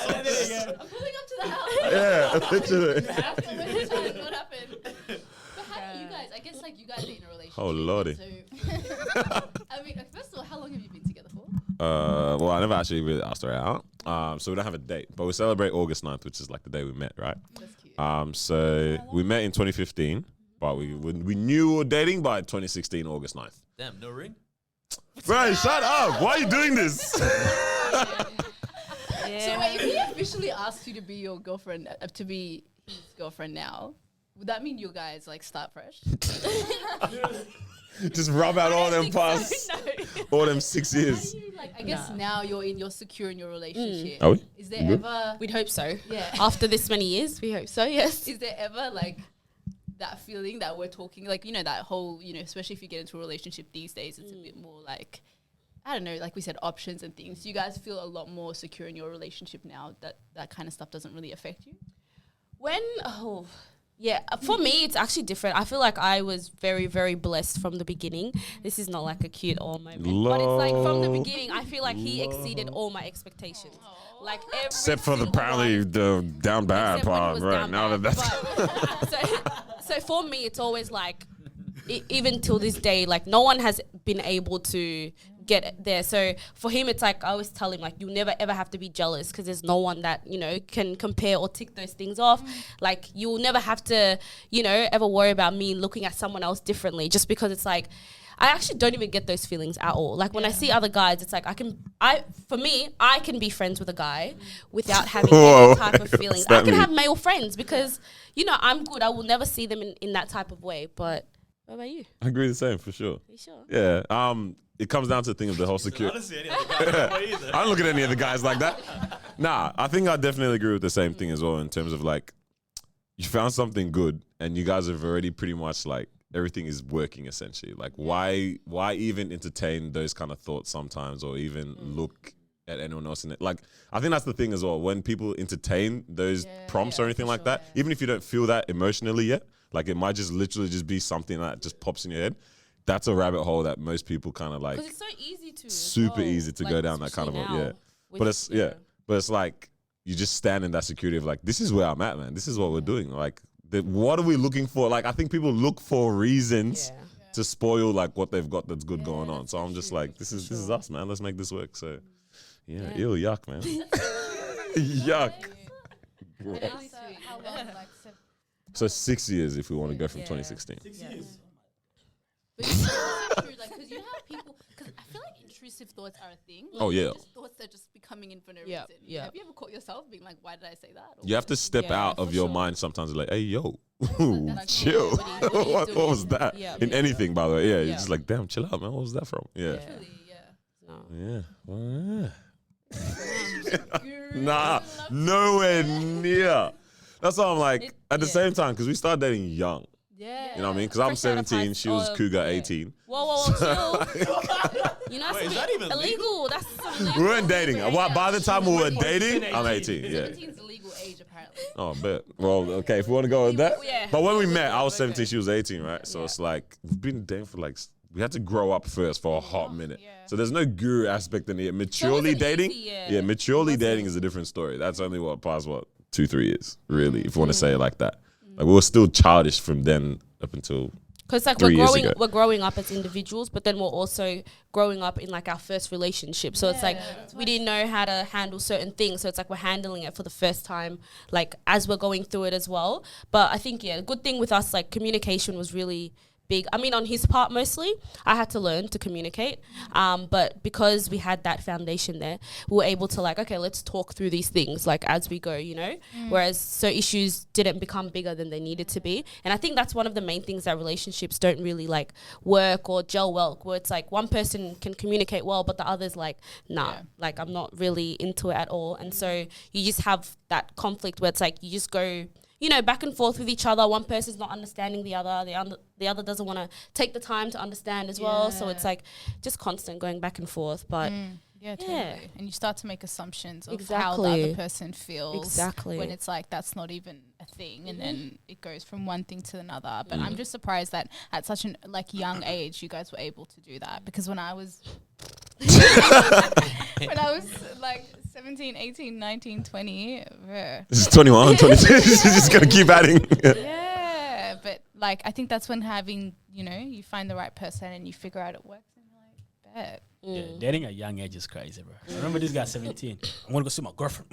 I'm pulling up to the house. Yeah, literally. What happened? But how you guys? I guess like you guys are in a relationship. Oh, lordy. So, I mean, first of all, how long have you been together for? Well, I never actually really asked her out. So we don't have a date, but we celebrate August 9th, which is like the day we met, right? That's cute. So we met in 2015, but we knew we were dating by 2016, August 9th. Damn, no ring? Bro, shut up. Why are you doing this? So wait, if he officially asked you to be your girlfriend, to be his girlfriend now, would that mean you guys like start fresh? Just rub out all them past, all them 6 years. Like, I guess now you're secure in your relationship. Are we? Is there ever? We'd hope so. Yeah. After this many years, we hope so, yes. Is there ever like that feeling that we're talking, like, you know, that whole, you know, especially if you get into a relationship these days, it's a bit more like, I don't know, like we said, options and things. You guys feel a lot more secure in your relationship now that kind of stuff doesn't really affect you? For me, it's actually different. I feel like I was very, very blessed from the beginning. This is not like a cute all moment, but it's like from the beginning, I feel like he exceeded all my expectations. Like every Except for the single apparently one. the down bad Except when it part, was right? down Now bad. that that's So for me, it's always like, even till this day, like no one has been able to get there. So for him, it's like I always tell him, like, you never ever have to be jealous because there's no one that, you know, can compare or tick those things off. Like you'll never have to, you know, ever worry about me looking at someone else differently, just because it's like, I actually don't even get those feelings at all. Like when I see other guys, it's like I can be friends with a guy without having any type of feelings. I can have male friends because, you know, I'm good. I will never see them in that type of way. But what about you? I agree the same for sure. Are you sure? Yeah. It comes down to the thing of the whole security. I don't see any other guys that way either. I don't look at any of the guys like that. Nah, I think I definitely agree with the same thing as well in terms of like, you found something good and you guys have already pretty much like, everything is working essentially. Like why even entertain those kind of thoughts sometimes or even look at anyone else in it? Like, I think that's the thing as well. When people entertain those prompts or anything like that, even if you don't feel that emotionally yet, like it might just literally just be something that just pops in your head. That's a rabbit hole that most people kind of like. Because it's so easy to. Super easy to go down that kind of But it's but it's like you just stand in that security of like, this is where I'm at, man. This is what we're doing. Like, what are we looking for? Like, I think people look for reasons to spoil like what they've got that's good going on. So I'm just like, this is us, man. Let's make this work. So ew, yuck, man. Yuck. How long? Like So 6 years if we want to go from 2016. 6 years. But you know, it's true, like, because you have people, because I feel like intrusive thoughts are a thing. Like, Oh, yeah. Just thoughts that just be coming in for no Yeah, reason. yeah. Have you ever caught yourself being like, why did I say that? Or You have to step out of for your sure. mind sometimes and like, hey, yo, Like, chill. what are you what doing? was that? Yeah. In anything, by the way. Yeah, you're Yeah. just like, damn, chill out, man. What was that from? Yeah. Really, yeah. No. Yeah. Well, yeah. Nah, nowhere near. That's why I'm like, at the same time, because we started dating young. Yeah. You know what I mean? Because I'm Fresh out of 17, high she was school, cougar yeah. 18. Whoa, chill. You know, Wait, is that's that even illegal. That's something We weren't dating. By the time we were dating, I'm 18. Yeah. 17 is the legal age, apparently. Oh, I bet. Well, okay, if we want to go with that. Yeah. But when we met, I was 17, she was 18, right? So it's like, we've been dating for like, we had to grow up first for a hot minute. So there's no guru aspect in it. Maturely wasn't dating, easy, maturely dating is a different story. That's only past 2-3 years, really, if you want to say it like that. Like, we were still childish from then up until Because like 3 years ago. we're growing up as individuals, but then we're also growing up in like our first relationship. So it's like we didn't know how to handle certain things. So it's like we're handling it for the first time, like as we're going through it as well. But I think the good thing with us, like communication was really big. I mean, on his part mostly, I had to learn to communicate. But because we had that foundation there, we were able to like, okay, let's talk through these things like as we go, you know. Whereas so issues didn't become bigger than they needed to be. And I think that's one of the main things that relationships don't really like work or gel well, where it's like one person can communicate well, but the other's like, nah, like I'm not really into it at all. And so you just have that conflict where it's like you just go, you know, back and forth with each other. One person's not understanding the other. The other doesn't want to take the time to understand as well. So it's like just constant going back and forth. But yeah, totally. And you start to make assumptions of how the Exactly. other person feels. Exactly. When it's like that's not even a thing, and then it goes from one thing to another. But I'm just surprised that at such an like young age, you guys were able to do that. Because when I was like 17, 18, 19, 20, This is 21, 22. She's just going to keep adding. yeah. But like, I think that's when having, you know, you find the right person and you figure out it works and you're like, bet. Yeah, dating at a young age is crazy, bro. I remember this guy 17. I'm gonna go see my girlfriend.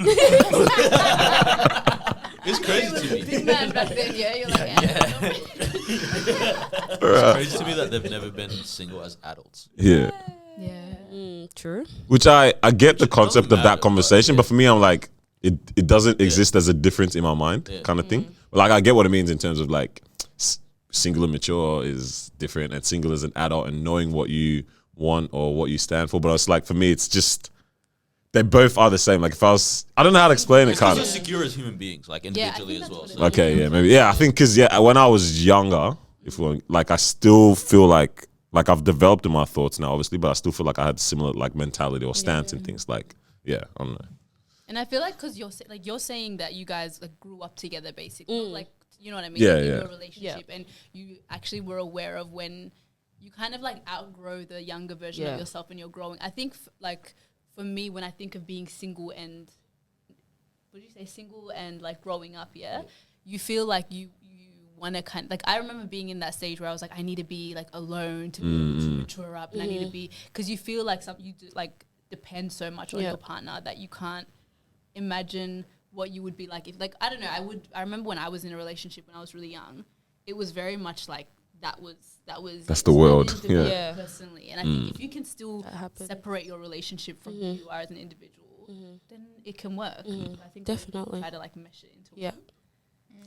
It's crazy to me. Big man back then, yeah. You're like, It's crazy to me that they've never been single as adults. Yeah. true. Which I get the concept of matter, that conversation, but but for me, I'm like, it doesn't exist as a difference in my mind kind of thing. But like, I get what it means in terms of like, single and mature is different, and single as an adult and knowing what you want or what you stand for. But it's like, for me, it's just, they both are the same. Like if I don't know how to explain it, It's kind because of. you're secure as human beings, like individually as that's well. what it So. Okay, yeah, maybe. Yeah, I think because, when I was younger, like I still feel like I've developed in my thoughts now, obviously, but I still feel like I had similar like mentality or stance and things like, I don't know. and I feel like because you're saying that you guys like grew up together, basically, like you know what I mean? Yeah, like, in yeah. your relationship, and you actually were aware of when you kind of like outgrow the younger version of yourself and you're growing. I think like for me, when I think of being single and what did you say, single and like growing up, you feel like you want to kind of like, I remember being in that stage where I was like, I need to be like alone to be able to mature up, and I need to be, because you feel like you do, like depend so much on your partner that you can't imagine what you would be like if, like, I don't know, I remember when I was in a relationship when I was really young, it was very much like That's the world. individual Yeah. personally. And I think if you can still That happened. separate your relationship from who you are as an individual, then it can work. I think Definitely. try to like mesh it into Yeah.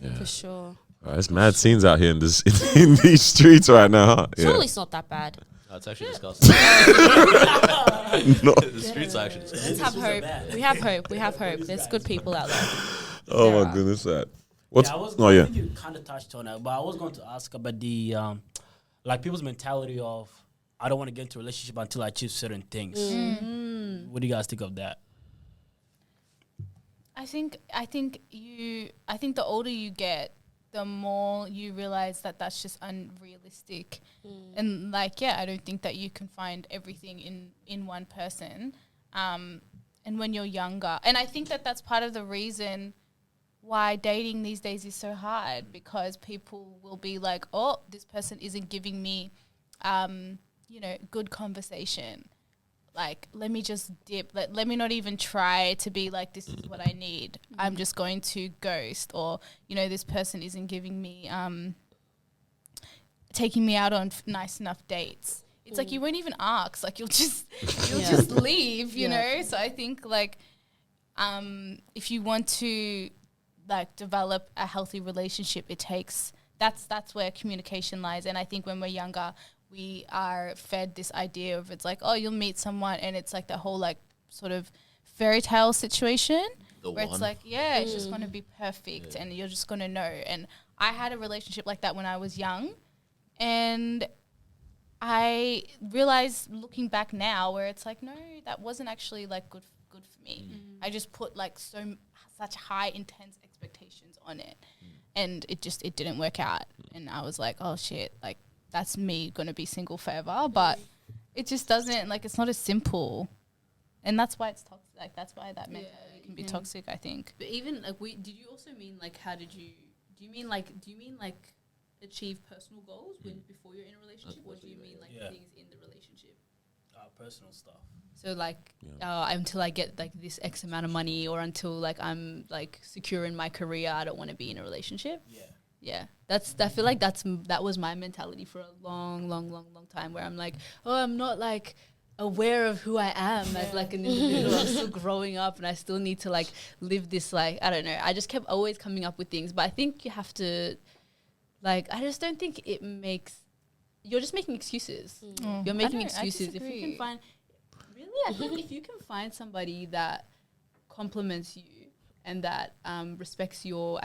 Yeah. For sure. There's mad scenes out here in this in these streets right now. Huh? Surely it's not that bad. No, it's actually disgusting. No. The streets are actually disgusting. Let's have hope. We have hope. We have hope. There's good people out there. Oh There my are. goodness, that. What's? Yeah, Oh I think you kind of touched on it, but I was going to ask about the like people's mentality of I don't want to get into a relationship until I achieve certain things. What do you guys think of that? I think the older you get, the more you realize that that's just unrealistic. And like, yeah, I don't think that you can find everything in one person. And when you're younger, and I think that that's part of the reason why dating these days is so hard, because people will be like, oh, this person isn't giving me, good conversation. Like, let me just dip. Let me not even try to be like, this is what I need. I'm just going to ghost. Or, this person isn't giving me, taking me out on nice enough dates. It's like you won't even ask. Like, you'll just leave, you know? So I think, like, if you want to, like, develop a healthy relationship, it takes, that's where communication lies. And I think when we're younger, we are fed this idea of, it's like, oh, you'll meet someone, and it's like the whole like sort of fairy tale situation where it's like, yeah, it's just going to be perfect and you're just going to know. And I had a relationship like that when I was young, and I realized looking back now where it's like, no, that wasn't actually like good for me. I just put like such high intense expectations on it, and it didn't work out. And I was like, oh shit, like, that's me going to be single forever. But it just doesn't, like, it's not as simple. And that's why it's toxic. Like, that's why that mentality can be toxic, I think. But even, like, did you also mean, like, do you mean, like, achieve personal goals before you're in a relationship? Or do you mean, like, things in the relationship? Personal stuff. So, like, until I get, like, this X amount of money, or until, like, I'm, like, secure in my career, I don't want to be in a relationship. Yeah, I feel like that was my mentality for a long time, where I'm like, oh, I'm not like aware of who I am as like an individual. I'm still growing up, and I still need to like live this, like, I don't know. I just kept always coming up with things, but I think you have to, like, I just don't think it makes. You're just making excuses. You're making excuses. If you can find, I think if you can find somebody that compliments you and that respects your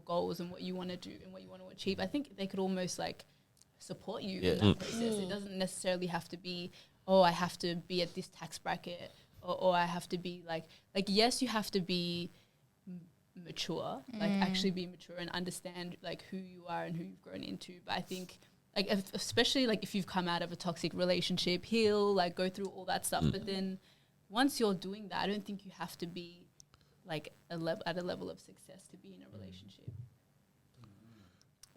goals and what you want to do and what you want to achieve, I think they could almost like support you in that process. It doesn't necessarily have to be, oh, I have to be at this tax bracket, or I have to be like yes, you have to be mature, like actually be mature and understand like who you are and who you've grown into. But I think like especially like if you've come out of a toxic relationship, heal, like go through all that stuff. But then once you're doing that, I don't think you have to be like at a level of success to be in a relationship.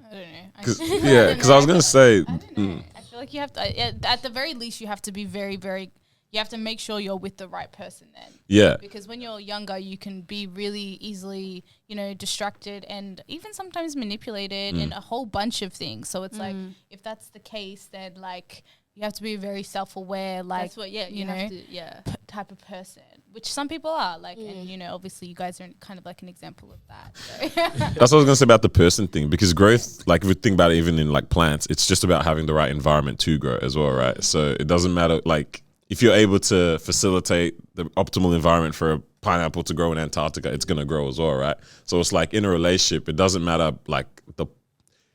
I don't know. Yeah, because I was gonna say, I don't know. I feel like you have to, at the very least, you have to be very, very. You have to make sure you're with the right person then. yeah, Because when you're younger, you can be really easily, distracted and even sometimes manipulated in a whole bunch of things. So it's like, if that's the case, then like you have to be very self-aware, like, That's what, you have to, type of person, which some people are like, and obviously you guys are kind of like an example of that. So. that's what I was gonna say about the person thing, because growth, like if you think about it, even in like plants, it's just about having the right environment to grow as well, right? So it doesn't matter, like if you're able to facilitate the optimal environment for a pineapple to grow in Antarctica, it's gonna grow as well, right? So it's like in a relationship, it doesn't matter like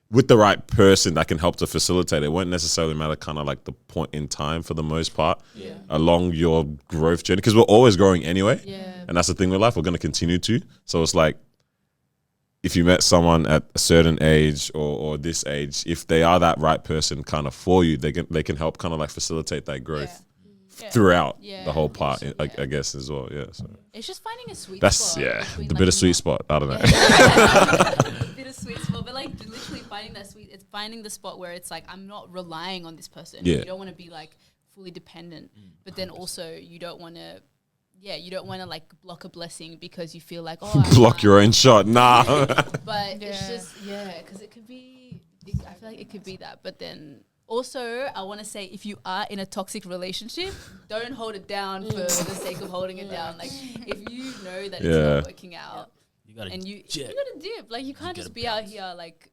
with the right person that can help to facilitate it. It won't necessarily matter kind of like the point in time for the most part along your growth journey, because we're always growing anyway. And that's the thing with life, we're going to continue to. So it's like if you met someone at a certain age or this age, if they are that right person kind of for you, they can help kind of like facilitate that growth throughout the whole part, I guess as well. Yeah, so it's just finding a sweet that's spot. the Like bittersweet spot. I don't know. Bittersweet spot, but like literally finding that sweet. It's finding the spot where it's like I'm not relying on this person. Yeah. You don't want to be like fully dependent, but then also you don't want to you don't want to like block a blessing because you feel like, oh, Block your own shot. Nah. But it's just, because it could be, I feel like it could be that. But then also, I want to say, if you are in a toxic relationship, don't hold it down for the sake of holding it down. Like, if you know that it's not working out, you gotta dip. Like, you can't just be out here like,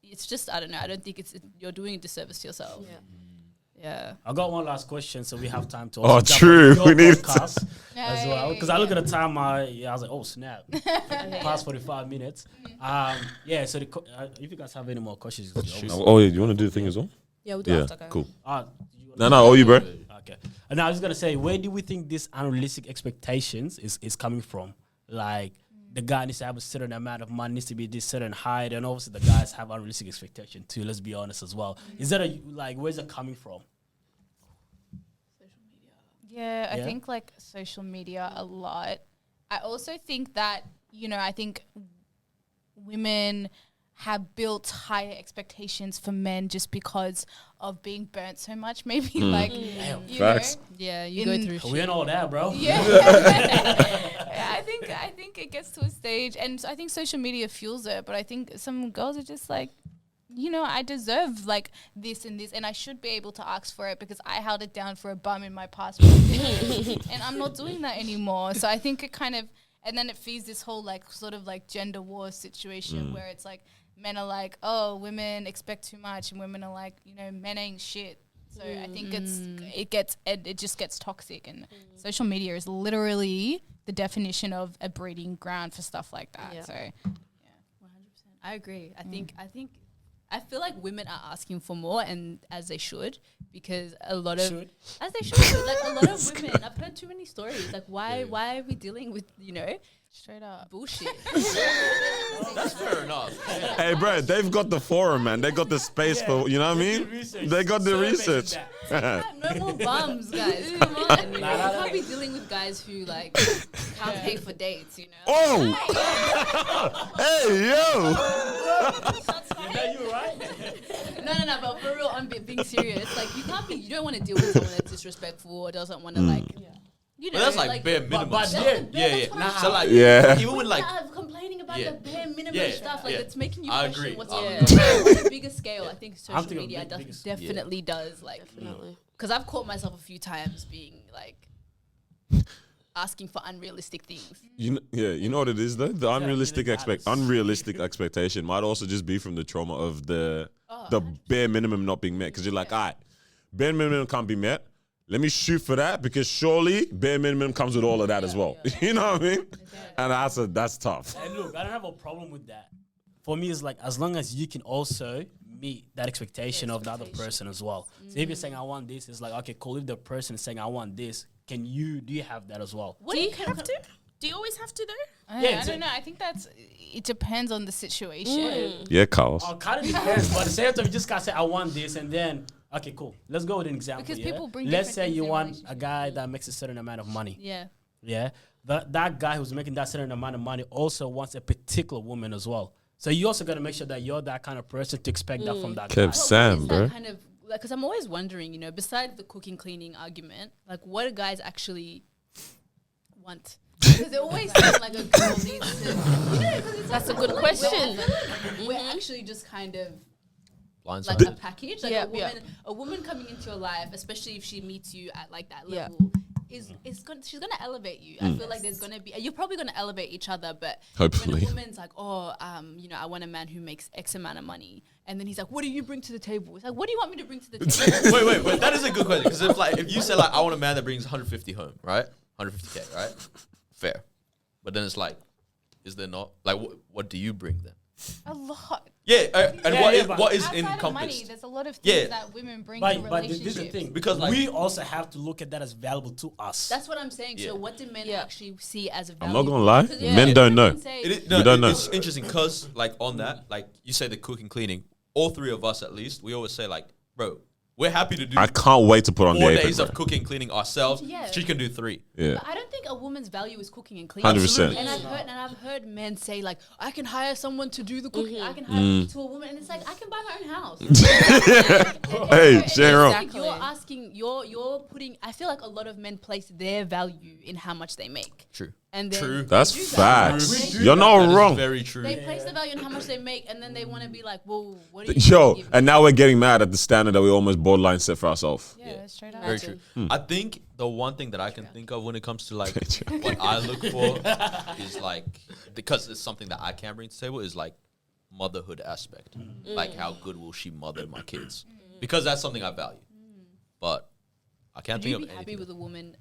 it's just, I don't know. I don't think you're doing a disservice to yourself. Yeah. I got one last question, so we have time to. True. We need podcast as well, because I look at the time. I was like, oh snap, past 45 minutes. So if you guys have any more questions, oh yeah, you want to do the thing as well? Yeah, we'll do after. Cool. No, all you, bro. Okay. And I was gonna say, where do we think this unrealistic expectations is coming from? Like, the guy needs to have a certain amount of money, needs to be this certain height, and obviously the guys have unrealistic expectations too. Let's be honest as well. Is that where's it coming from? Yeah, I think like social media a lot. I also think that, I think women have built higher expectations for men just because of being burnt so much. Maybe you Facts. know. Yeah, you go through shit. We know that, bro. Yeah. I think it gets to a stage, and I think social media fuels it, but I think some girls are just like, I deserve like this and this, and I should be able to ask for it because I held it down for a bum in my past relationship, and I'm not doing that anymore. So I think it kind of, and then it feeds this whole like sort of like gender war situation where it's like men are like, oh, women expect too much, and women are like, men ain't shit. So I think it just gets toxic, and social media is literally the definition of a breeding ground for stuff like that. Yeah. So 100%. I agree. I feel like women are asking for more, and as they should, because as they should. Like, a lot of women, I've heard too many stories. Like, why are we dealing with, straight up bullshit? That's fair enough. Yeah. Hey, bro, they've got the forum, man. They got the space for, you know what I mean? They got the research. No more bums, guys. Come on. You can't be dealing with guys who, like, can't pay for dates, Oh! Hey, yo! You right? No, but for real, I'm being serious. Like, you don't want to deal with someone that's disrespectful or doesn't want to, like, But that's like bare minimum. So like, even when like complaining about the bare minimum stuff, like it's making you I question agree. what's on a bigger scale. I think social media definitely does, like, because I've caught myself a few times being like asking for unrealistic things. You know what it is though? The unrealistic expectation might also just be from the trauma of the bare minimum not being met. Because you're like, all right, bare minimum can't be met. Let me shoot for that because surely bare minimum comes with all of that as well. You know what I mean? And that's tough. And look, I don't have a problem with that. For me, it's like as long as you can also meet that expectation of the other person as well. So if you're saying I want this, it's like, okay, cool. If the person is saying I want this, do you have that as well? Do you have to? Do you always have to though? I don't know. I think it depends on the situation. Yeah, Carlos. Oh, kind of depends. But at the same time, you just can't say I want this and then, okay, cool. Let's go with an example. Because people bring Let's different say things you in want a guy that makes a certain amount of money. Yeah. Yeah. That guy who's making that certain amount of money also wants a particular woman as well. So you also got to make sure that you're that kind of person to expect that from that guy. Kev Sam, bro. Kind of, because I'm always wondering, besides the cooking, cleaning argument, like what do guys actually want? Because they always sound like a girl needs to. That's a good question. We're actually just kind of blindside. like a package. Like a woman coming into your life, especially if she meets you at like that level, she's gonna elevate you. I feel like there's gonna be, you're probably gonna elevate each other, but hopefully when a woman's like, I want a man who makes X amount of money, and then he's like, what do you bring to the table? It's like, what do you want me to bring to the table? wait, that is a good question, because if you say like I want a man that brings 150 home, right? 150K, right? Fair. But then it's like, is there not, like, what do you bring then? A lot. Yeah, what is Outside of money, encompassed? there's a lot of things that women bring to relationships. But this is the thing, because like, we also have to look at that as valuable to us. That's what I'm saying. So what do men actually see as a value? I'm not gonna lie, men don't know. We don't know. It's interesting because like on that, like you say the cooking, cleaning, all three of us at least, we always say like, bro, We're happy to do. I can't wait to put on the 4 apron. days Bro. of cooking, cleaning ourselves. Yeah. She can do 3. Yeah. But I don't think a woman's value is cooking and cleaning. 100%. And I've heard men say like, I can hire someone to do the cooking. I can hire to a woman, and it's like I can buy my own house. Hey, Sharon. Like you're asking, you're putting. I feel like a lot of men place their value in how much they make. True. And then True. That's they do that. facts. They You're do not That is wrong. very true. They place the value in how much they make, and then they want to be like, "Whoa, what are you?" Yo, giving me? and now we're getting mad at the standard that we almost borderline set for ourselves. Yeah, straight up. Very true. I think the one thing that I can think of when it comes to like what I look for is like, because it's something that I can bring to the table, is like motherhood aspect. Like how good will she mother my kids? Because that's something I value. But I can't Would think you of be anything. happy with a woman,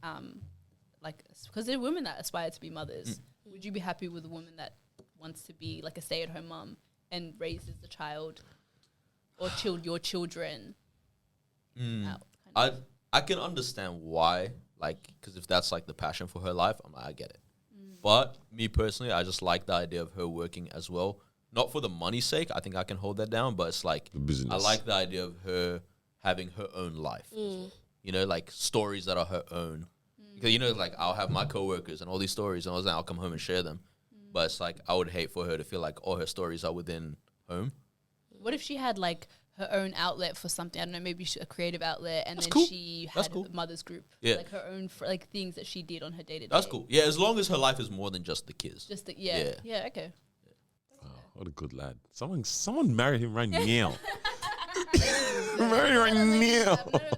like, because there are women that aspire to be mothers. Would you be happy with a woman that wants to be like a stay-at-home mom and raises the child or your children? I can understand why, like, because if that's like the passion for her life, I get it. But me personally, I just like the idea of her working as well. Not for the money's sake, I think I can hold that down, but it's like, business. I like the idea of her having her own life. You know, like stories that are her own. Because, you know, like I'll have my coworkers and all these stories, and I'll come home and share them. But it's like, I would hate for her to feel like all her stories are within home. What if she had like her own outlet for something? I don't know, maybe a creative outlet, and That's then cool. she That's had cool. a mother's group, Yeah. like her own like things that she did on her day to day. That's cool. Yeah, as long as her life is more than just the kids. Just the, Yeah. yeah, okay. What a good lad. Someone marry him right now. Marry him right now.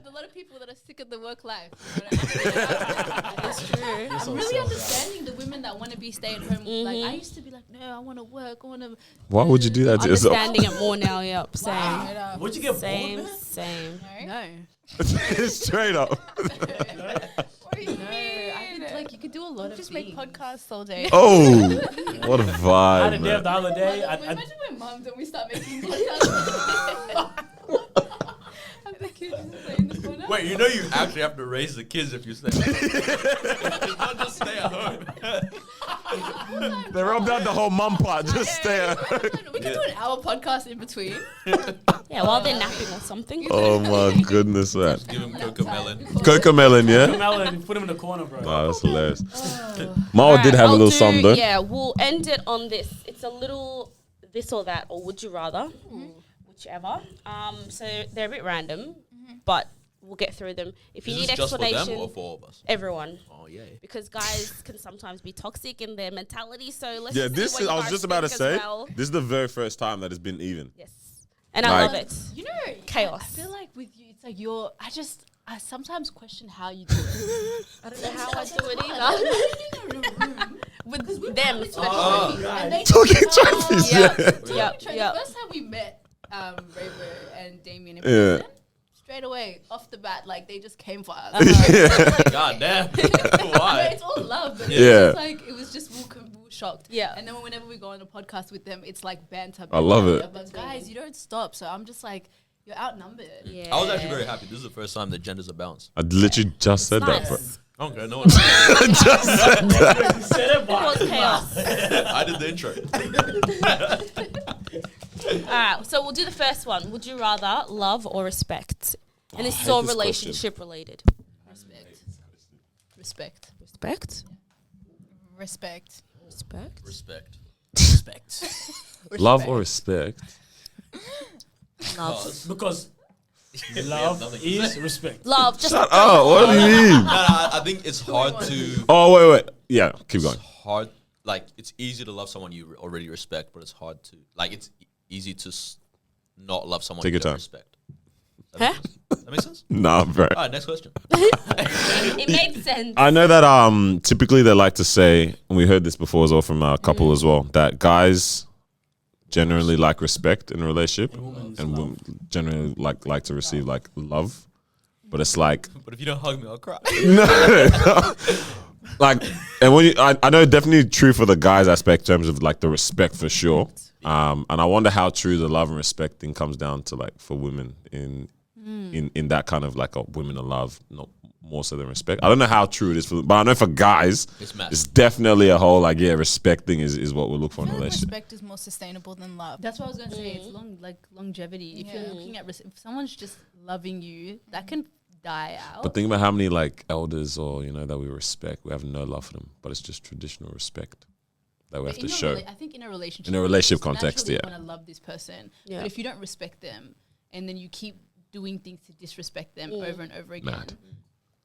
A lot of people that are sick of the work life. That's true. I'm really understanding the women that want to be stay at home. Like I used to be like, no, I want to work. I want to. Why would you do that to yourself? Understanding it more now. Yep. Same. Would you get Same. bored, man? Same. No. Straight up. What do you No, I think like you could do a lot of just things. make podcasts all day. Oh, what a I had a vibe, day man. the other day. Imagine when mums and we start making podcasts. Have the kids just play in the corner. Wait, you know you actually have to raise the kids if you stay at home. It's not just stay at home. They rubbed out the whole mum part. Just stay. We can do an hour podcast in between. Yeah, while they're napping or something. Oh my goodness, man. Give him cocoa melon. Cocoa melon, yeah? Melon, put him in the corner, bro. Nah, that's hilarious. Mao did have a I'll little do- something though. Yeah, we'll end it on this. It's a little this or that, or would you rather, whichever. So they're a bit random, but we'll get through them. If you Is need this just for them explanation, or for all of us? everyone, Oh, yeah. because guys can sometimes be toxic in their mentality. So let's Yeah, just see this what is. you I was guys just about to think say. as well. This is the very first time that it's been even. Yes, and I Like- love it. You know, Chaos. I feel like with you, it's like I sometimes question how you do it. I don't know how I do it Either. either. With them, especially. And they Talking think, trophies, yeah. yeah. Yep, The yep. first time we met Ravo and Damien in Yeah. person, straight away, off the bat, like they just came for us. God damn. No, Why? it's all love, but Yeah. it's just like it was just we were shocked. Yeah. And then whenever we go on a podcast with them, it's like banter. I love it. But guys, you don't stop. So I'm just like, you're outnumbered. Yeah. I was actually very happy. This is the first time the genders are balanced. I literally just said that, bro. Nice. I don't care. No one. Just said that. You said it, It was but chaos. I did the intro. All right, so we'll do the first one. Would you rather love or respect? And this I is hate all this relationship related. Respect. Respect. Respect? Respect. Respect? Respect. respect. Love or respect? Love. Because have love nothing to is say. respect. Love. Just Shut up. What do you mean? No, I think it's hard to. Oh, wait. Yeah, keep going. It's hard. Like it's easy to love someone you already respect, but it's hard to like. It's easy to not love someone Take you your don't time. respect. Huh? That makes sense. Nah, bro. All right, next question. It made sense. I know that typically they like to say, and we heard this before as well from our couple as well, that guys generally like respect in a relationship, and women generally like to receive like love. But it's like But if you don't hug me, I'll cry. no, like, and when I know definitely true for the guys aspect in terms of like the respect for sure. And I wonder how true the love and respect thing comes down to like for women in that kind of like a women in love, not more so than respect. I don't know how true it is but I know for guys, It's massive. it's definitely a whole like respect thing is what we look for I in a feel like relationship. respect is more sustainable than love. That's what I was gonna say. It's longevity. If you're looking at if someone's just loving you, that can die out. But think about how many like elders or that we respect, we have no love for them, but it's just traditional respect that we have to show. I think in a relationship. In a relationship you context, naturally yeah. want to love this person, Yeah. but if you don't respect them, and then you keep doing things to disrespect them over and over again, Mad.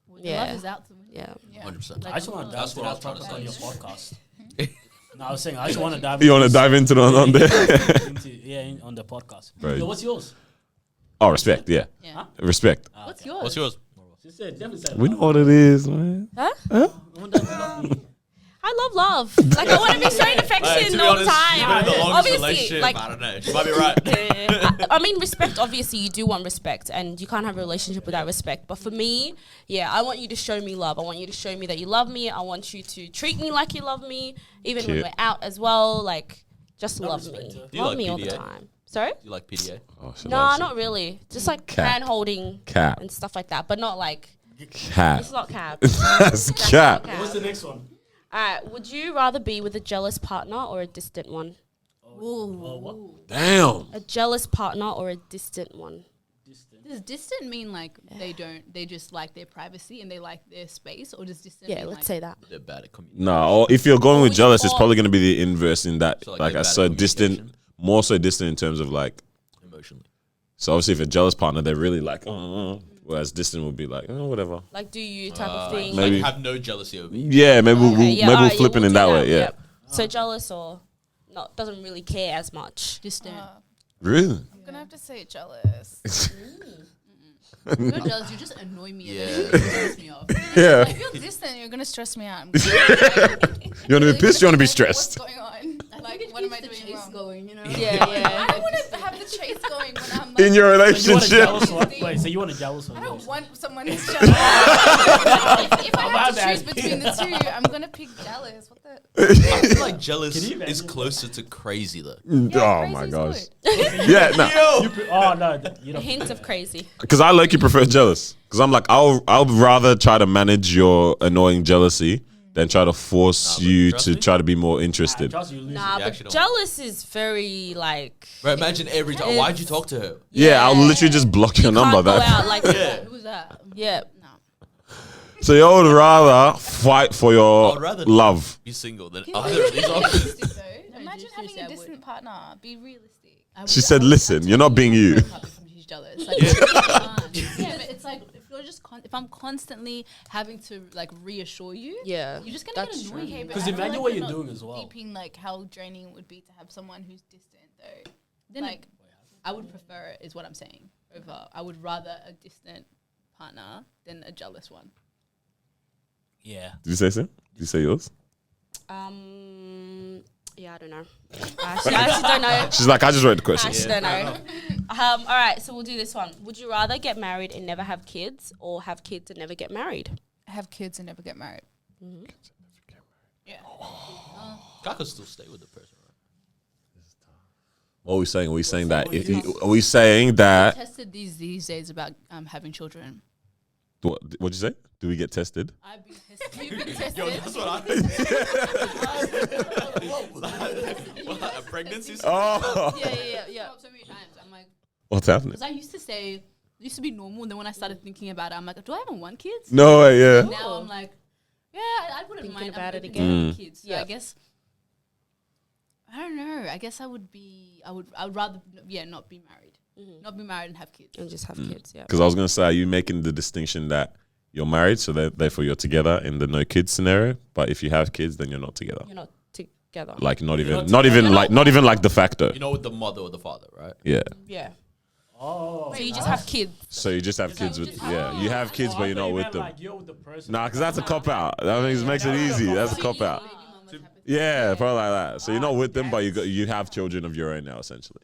well, Yeah. love is out the window. Yeah. 100%. I just want to That's dive what I into was that trying to topic on say. your podcast. No, I was saying I just want to dive. You want to dive into it on there? on the podcast. Right. So what's yours? Oh, respect, yeah. Yeah. Huh? Respect. What's yours? What's yours? She said, definitely said We know what it is, man. I love love. Like I want to be showing affection all the time. Obviously, like I don't know. She might be right. I mean, respect. Obviously, you do want respect, and you can't have a relationship without respect. But for me, I want you to show me love. I want you to show me that you love me. I want you to treat me like you love me, even when Cute. we're out as well. Like, just love respect me. her. Do you Love like me all the PDA? time. Sorry? You like PDA? Oh, she Nah, loves it. not really. Just like Cap. hand holding Cap. and stuff like that, but not like Cap. it's not cap. That's cap. What's the next one? Alright, would you rather be with a jealous partner or a distant one? What? Damn. A jealous partner or a distant one? Does distant mean like they just like their privacy and they like their space, or does distant? Yeah, mean let's like say that. They're bad at communication. No, or if you're going with would jealous, you it's call- probably going to be the inverse in that, So, like, like, they're a bad so at distant, communication? more so distant in terms of like, Emotionally. so obviously if a jealous partner, they're really like, whereas distant would be like, whatever. Like do you type of thing. Maybe- Like have no jealousy over you. Yeah, maybe we'll, Okay, yeah, maybe we'll alright, flip it we'll in do that way, yeah. yep. So jealous or not doesn't really care as much. distant. Really? I'm gonna have to say jealous. You're not jealous. You just annoy me. Yeah. And then you piss me off. Yeah. If you're distant, you're gonna stress me out. I'm You want to be pissed, you want to be What's stressed. going on? Like, It what am I keeps the doing chase wrong? going, you know? Yeah, I yeah. don't want to have the chase going when I'm like, In your You want a relationship. jealous one? Wait, so you want a jealous one? I don't Yes. want someone who's jealous. if I about have to that? choose between the two, I'm gonna pick jealous. What the? I feel like jealous Can you is imagine? closer to crazy though. Oh crazy my is gosh. good. Yeah, no. Oh no, you A don't. hint of crazy. Because I like you prefer jealous. Because I'm like, I'll rather try to manage your annoying jealousy than try to force Nah, but you trust to me. try to be more interested. Trust you lose. Nah, You but actually don't. jealous is very like Bro, imagine every time. Why'd you talk to her? Yeah, I'll literally just block your number. can't go That. out like Yeah. Who's that? yeah. So you would rather fight for your I'd rather love. be single than Be either of these options. realistic though. Imagine just having say a I would. distant partner. Be realistic. She said, listen, you're not being you. She's jealous. Like, yeah, but it's like if you're just if I'm constantly having to like reassure you, Yeah. you're just gonna That's get true. annoyed. Okay, but Because I feel imagine like what we're you're not doing as well. Deeping like how draining it would be to have someone who's distant though. Then Like, I would prefer it, is what I'm saying. Over, I would rather a distant partner than a jealous one. Yeah. Did you say so? Did you say yours? Yeah, I don't know. I actually don't know. She's like, I just wrote the I question. actually don't know. All right, so we'll do this one. Would you rather get married and never have kids, or have kids and never get married? have kids and never get married. Yeah. I could still stay with the person, right? What are we saying? Are we saying that? Are we saying that? Tested these days about having children. What'd you say? Do we get tested? I've been tested. You've been tested. Yo, that's what I. Pregnancies? Oh, Yeah. So many times. I'm like, what's happening? because I used to say, it used to be normal. And then when I started thinking about it, I'm like, do I even want kids? No way, yeah. Now I'm like, yeah, I wouldn't Thinking mind about it open again. to kids. So Yeah. I guess I don't know. I guess I would rather not be married. Not be married and have kids. And just have kids, yeah. Because I was gonna say, are you making the distinction that you're married, so therefore you're together in the no kids scenario? But if you have kids, then you're not together. You're not together. Like not even together. like de facto. You know, with the mother or the father, right? Yeah. Yeah. Oh. So you just have kids. So you just have kids with you have kids, but you're not with them. Like you're with the person. Nah, because that's a cop out. That makes it easy. That's a cop out. Yeah, probably like that. So you're not with them, but you have children of your own now, essentially.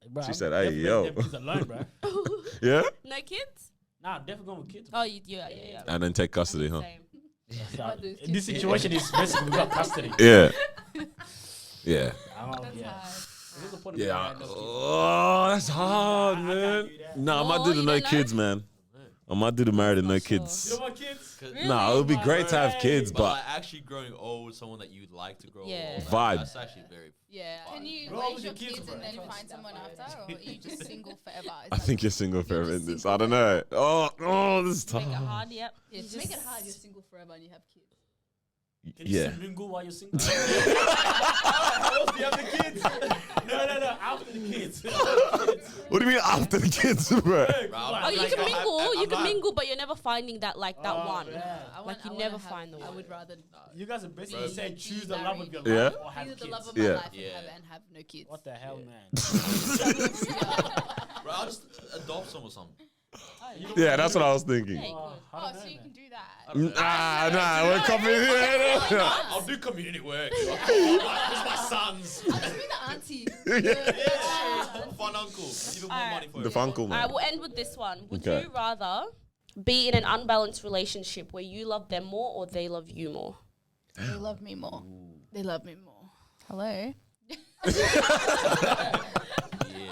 Bro, She said, "Hey, yo." Kids alone, bro. Yeah. No kids? Nah, definitely going with kids. Oh, yeah. And then take custody, huh? Same. So, in this situation is basically we got custody. Yeah. Yeah. Yeah. There's a point of Yeah. being Oh, that's hard, man. Nah, I might do the you no don't know? kids, man. I might do the married and no Not sure. kids. You don't want kids? Nah, it would be great to have kids, But but like actually growing old with someone that you'd like to grow Yeah. old. Vibe. That's actually very. Yeah. Can you Bro, raise with your your kids, kids bro. and then Trying to find step someone over after, or are you just single forever? Is I that think you're single forever in this. I don't know. Oh, this is tough. Make it hard, yep. Yeah, to make it hard, you're single forever and you have kids. Can you Yeah. still mingle while you're single? How else do you have the kids? No, after the kids. What do you mean after the kids, bro? Oh, you can mingle. You can mingle, but you're never finding that that one. Yeah. Like, you never find the I one. would rather You guys are basically Bro. saying choose the love of your Yeah. life or have either the kids. love of my Yeah. life Yeah. and have no kids. What the hell, man? Bro, I'll just adopt someone or something. Yeah, that's what I was thinking. Hey, good. Oh, so you can do that. Nah, we're coming here. I'll do community work. It's my sons. I'll just be the auntie. Fun uncle. Even more money for The it. funkle, man. We'll end with this one. Would Okay. you rather be in an unbalanced relationship where you love them more or they love you more? They love me more. They love me more. Hello.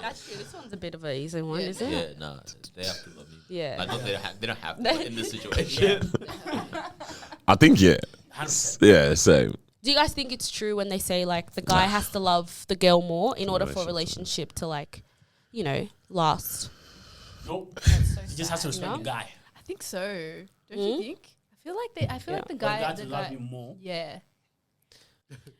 That's true. This one's a bit of an easy one, isn't it? Yeah, nah, they have to love me. Yeah. Like, not they don't have to in this situation. I think, yeah. 100%. Yeah, same. Do you guys think it's true when they say like the guy has to love the girl more in order for a Relationship. relationship to like, you know, last? Nope. That's so You just have to respect No? the guy. I think so. Don't you think? I feel like the For the guy. guy The to love guy. you more. Yeah.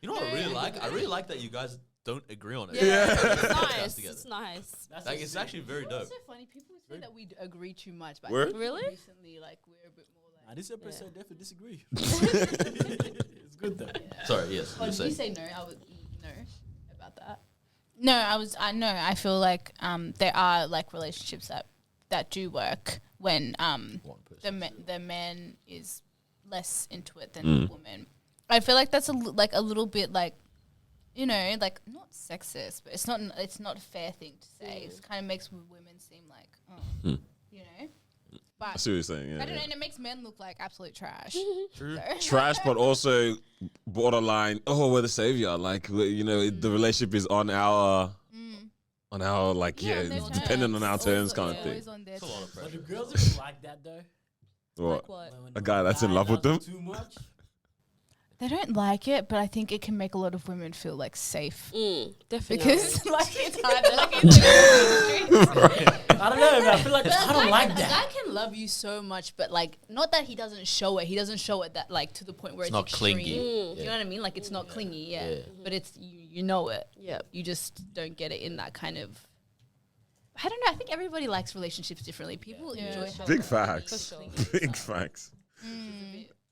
You know what I really like? I really like that you guys don't agree on it. It's Guys nice. together. It's nice. That's Like, so it's sick. actually very dope. It's so funny. People say that we agree too much, but Word? I think Really? recently, like we're a bit more Nah, like. this episode definitely disagree. It's good though. Sorry, yes. Oh, you did say. you say no? I would no about that. No, I know. I feel like there are like relationships that do work when One person. the man is less into it than the woman. I feel like that's a little bit like, you know, like not sexist, but it's not a fair thing to say. It kind of makes women seem like, you know. I But see what you're saying. I Yeah, don't know, yeah. and it makes men look like absolute trash. True. Trash, but also borderline. Oh, we're the savior. Like, you know, the relationship is on our, like, yeah, on their it's dependent on our terms, Always- kind of yeah, thing. always on their It's a lot of terms. But pressure. the girls even like that though. What? What? When A guy that's in love with loves them? too much. They don't like it, but I think it can make a lot of women feel like safe. Definitely. Because like it's hard, like it's I don't know, man. I feel like But I don't like A that. guy can love you so much, but like not that he doesn't show it. He doesn't show it that like to the point where it's not extreme. clingy. You know what I mean? Like it's not clingy, yeah. Yeah. But it's you know it. Yep. You just don't get it in that kind of. I don't know. I think everybody likes relationships differently. People enjoy having Big a facts. really Big facts.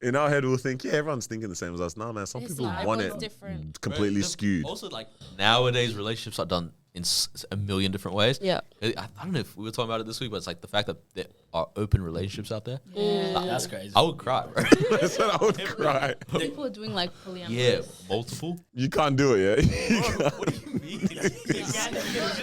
In our head, we'll think, yeah, everyone's thinking the same as us. Nah, man, some It's people not. want it Everyone's different. completely But skewed. Also, like nowadays, relationships are done in a million different ways. Yeah. I don't know if we were talking about it this week, but it's like the fact that there are open relationships out there. That's crazy. I would cry, bro. I said I would cry. People are doing like polyamorous. Yeah, multiple. You can't do it, yeah? What do you mean?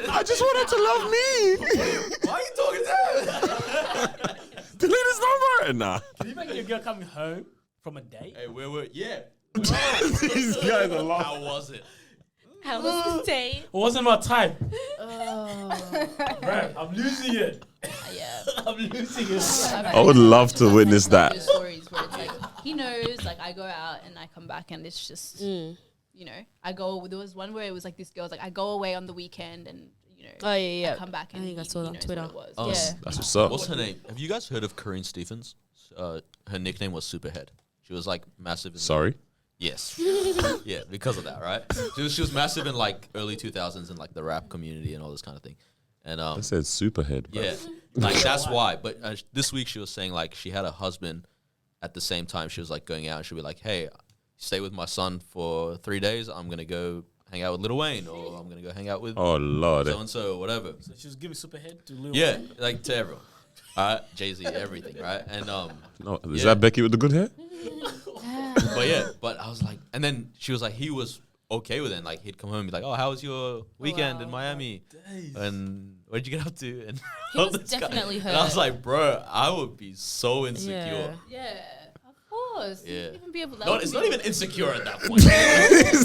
I just want her to love me. Why are you talking to her? Delete his number. Nah. Can you imagine your girl coming home from a date? Hey, where were? Yeah. These guys are laughing. How was it? How was the day? It wasn't my type. Bro, I'm losing it. Yeah. I'm losing it. I would love to witness that. Stories where it's like he knows, like I go out and I come back and it's just, you know, I go. There was one where it was like this girl's like I go away on the weekend and you know, Oh, yeah. I come back and I think I he- saw he that on knows Twitter. what it was. Oh, Yeah. That's what's up. What's her name? Have you guys heard of Corinne Stephens? Her nickname was Superhead. She was like massive. In Sorry? Yes. Yeah, because of that, right? She was massive in like early 2000s in like the rap community and all this kind of thing. And I said superhead. Bro. yeah, like that's why. But this week she was saying like she had a husband at the same time. She was like going out and she'd be like, hey, stay with my son for 3 days. I'm going to go hang out with Lil Wayne or I'm going to go hang out with Oh, Lord. so-and-so, whatever. So she was giving Superhead to Lil Yeah, Wayne? like to everyone. Jay-Z, everything, right? And No, is Yeah. that Becky with the good hair? but yeah, but I was like, and then she was like, he was okay with it. And like he'd come home and be like, oh, how was your weekend in Miami? And what did you get up to? And He all was this kind- definitely And I was hurt. like, bro, I would be so insecure. Yeah. Of course. Yeah. Even be able. No, it's not even insecure at that point.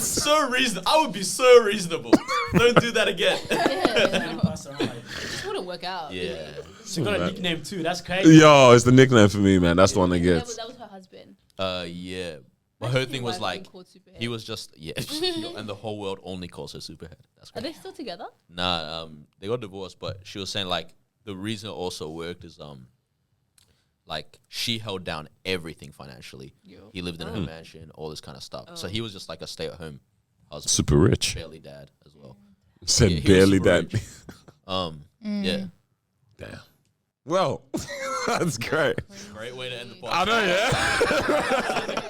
So reasonable. I would be so reasonable. Don't do that again. Pass around like, Just wouldn't work out. Yeah. She got a nickname too. That's crazy. Yo, it's the nickname for me, man. That's the one that gets. That was her husband. Yeah. But her thing was Wife like, being called Superhead. he was just, and the whole world only calls her Superhead. That's Are crazy. they still together? Nah, they got divorced, but she was saying like the reason it also worked is like she held down everything financially. He lived in her mansion, all this kind of stuff. So he was just like a stay-at-home husband, Super rich. barely dad as well. Said Yeah, he was barely super that. rich. Yeah, Damn. Well, that's great. great way to end the podcast. I know, yeah.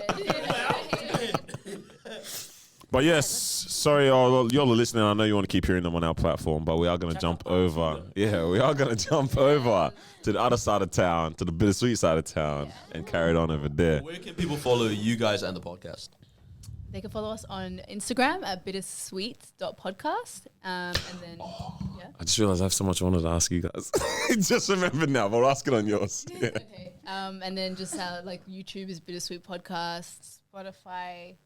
But yes, sorry, y'all are listening. I know you want to keep hearing them on our platform, but we are going to jump over. Yeah, we are going to jump over to the other side of town, to the Bittersweet side of town, and carry it on over there. Where can people follow you guys and the podcast? They can follow us on Instagram at bittersweet.podcast. And then, yeah. I just realized I have so much I wanted to ask you guys. Just remembered now, but we'll ask it on yours. Yeah. Okay. And then just like YouTube is Bittersweet Podcast. Spotify,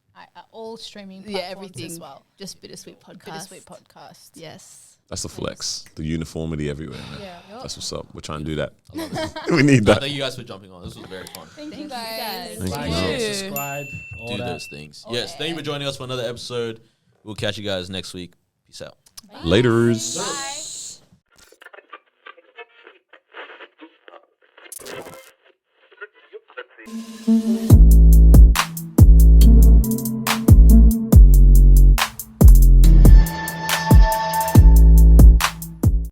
all streaming platforms Everything as well. Just Bittersweet Podcast. Bittersweet Podcast. Yes. That's the flex, the uniformity everywhere, man. Yeah. That's what's up. We're trying to do that. I love it. We need that. Thank you guys for jumping on. This was very fun. Thank you guys. Thank Like, you. share, you. subscribe, all Do that. those things. Yes, thank you for joining us for another episode. We'll catch you guys next week. Peace out. Laters. Bye.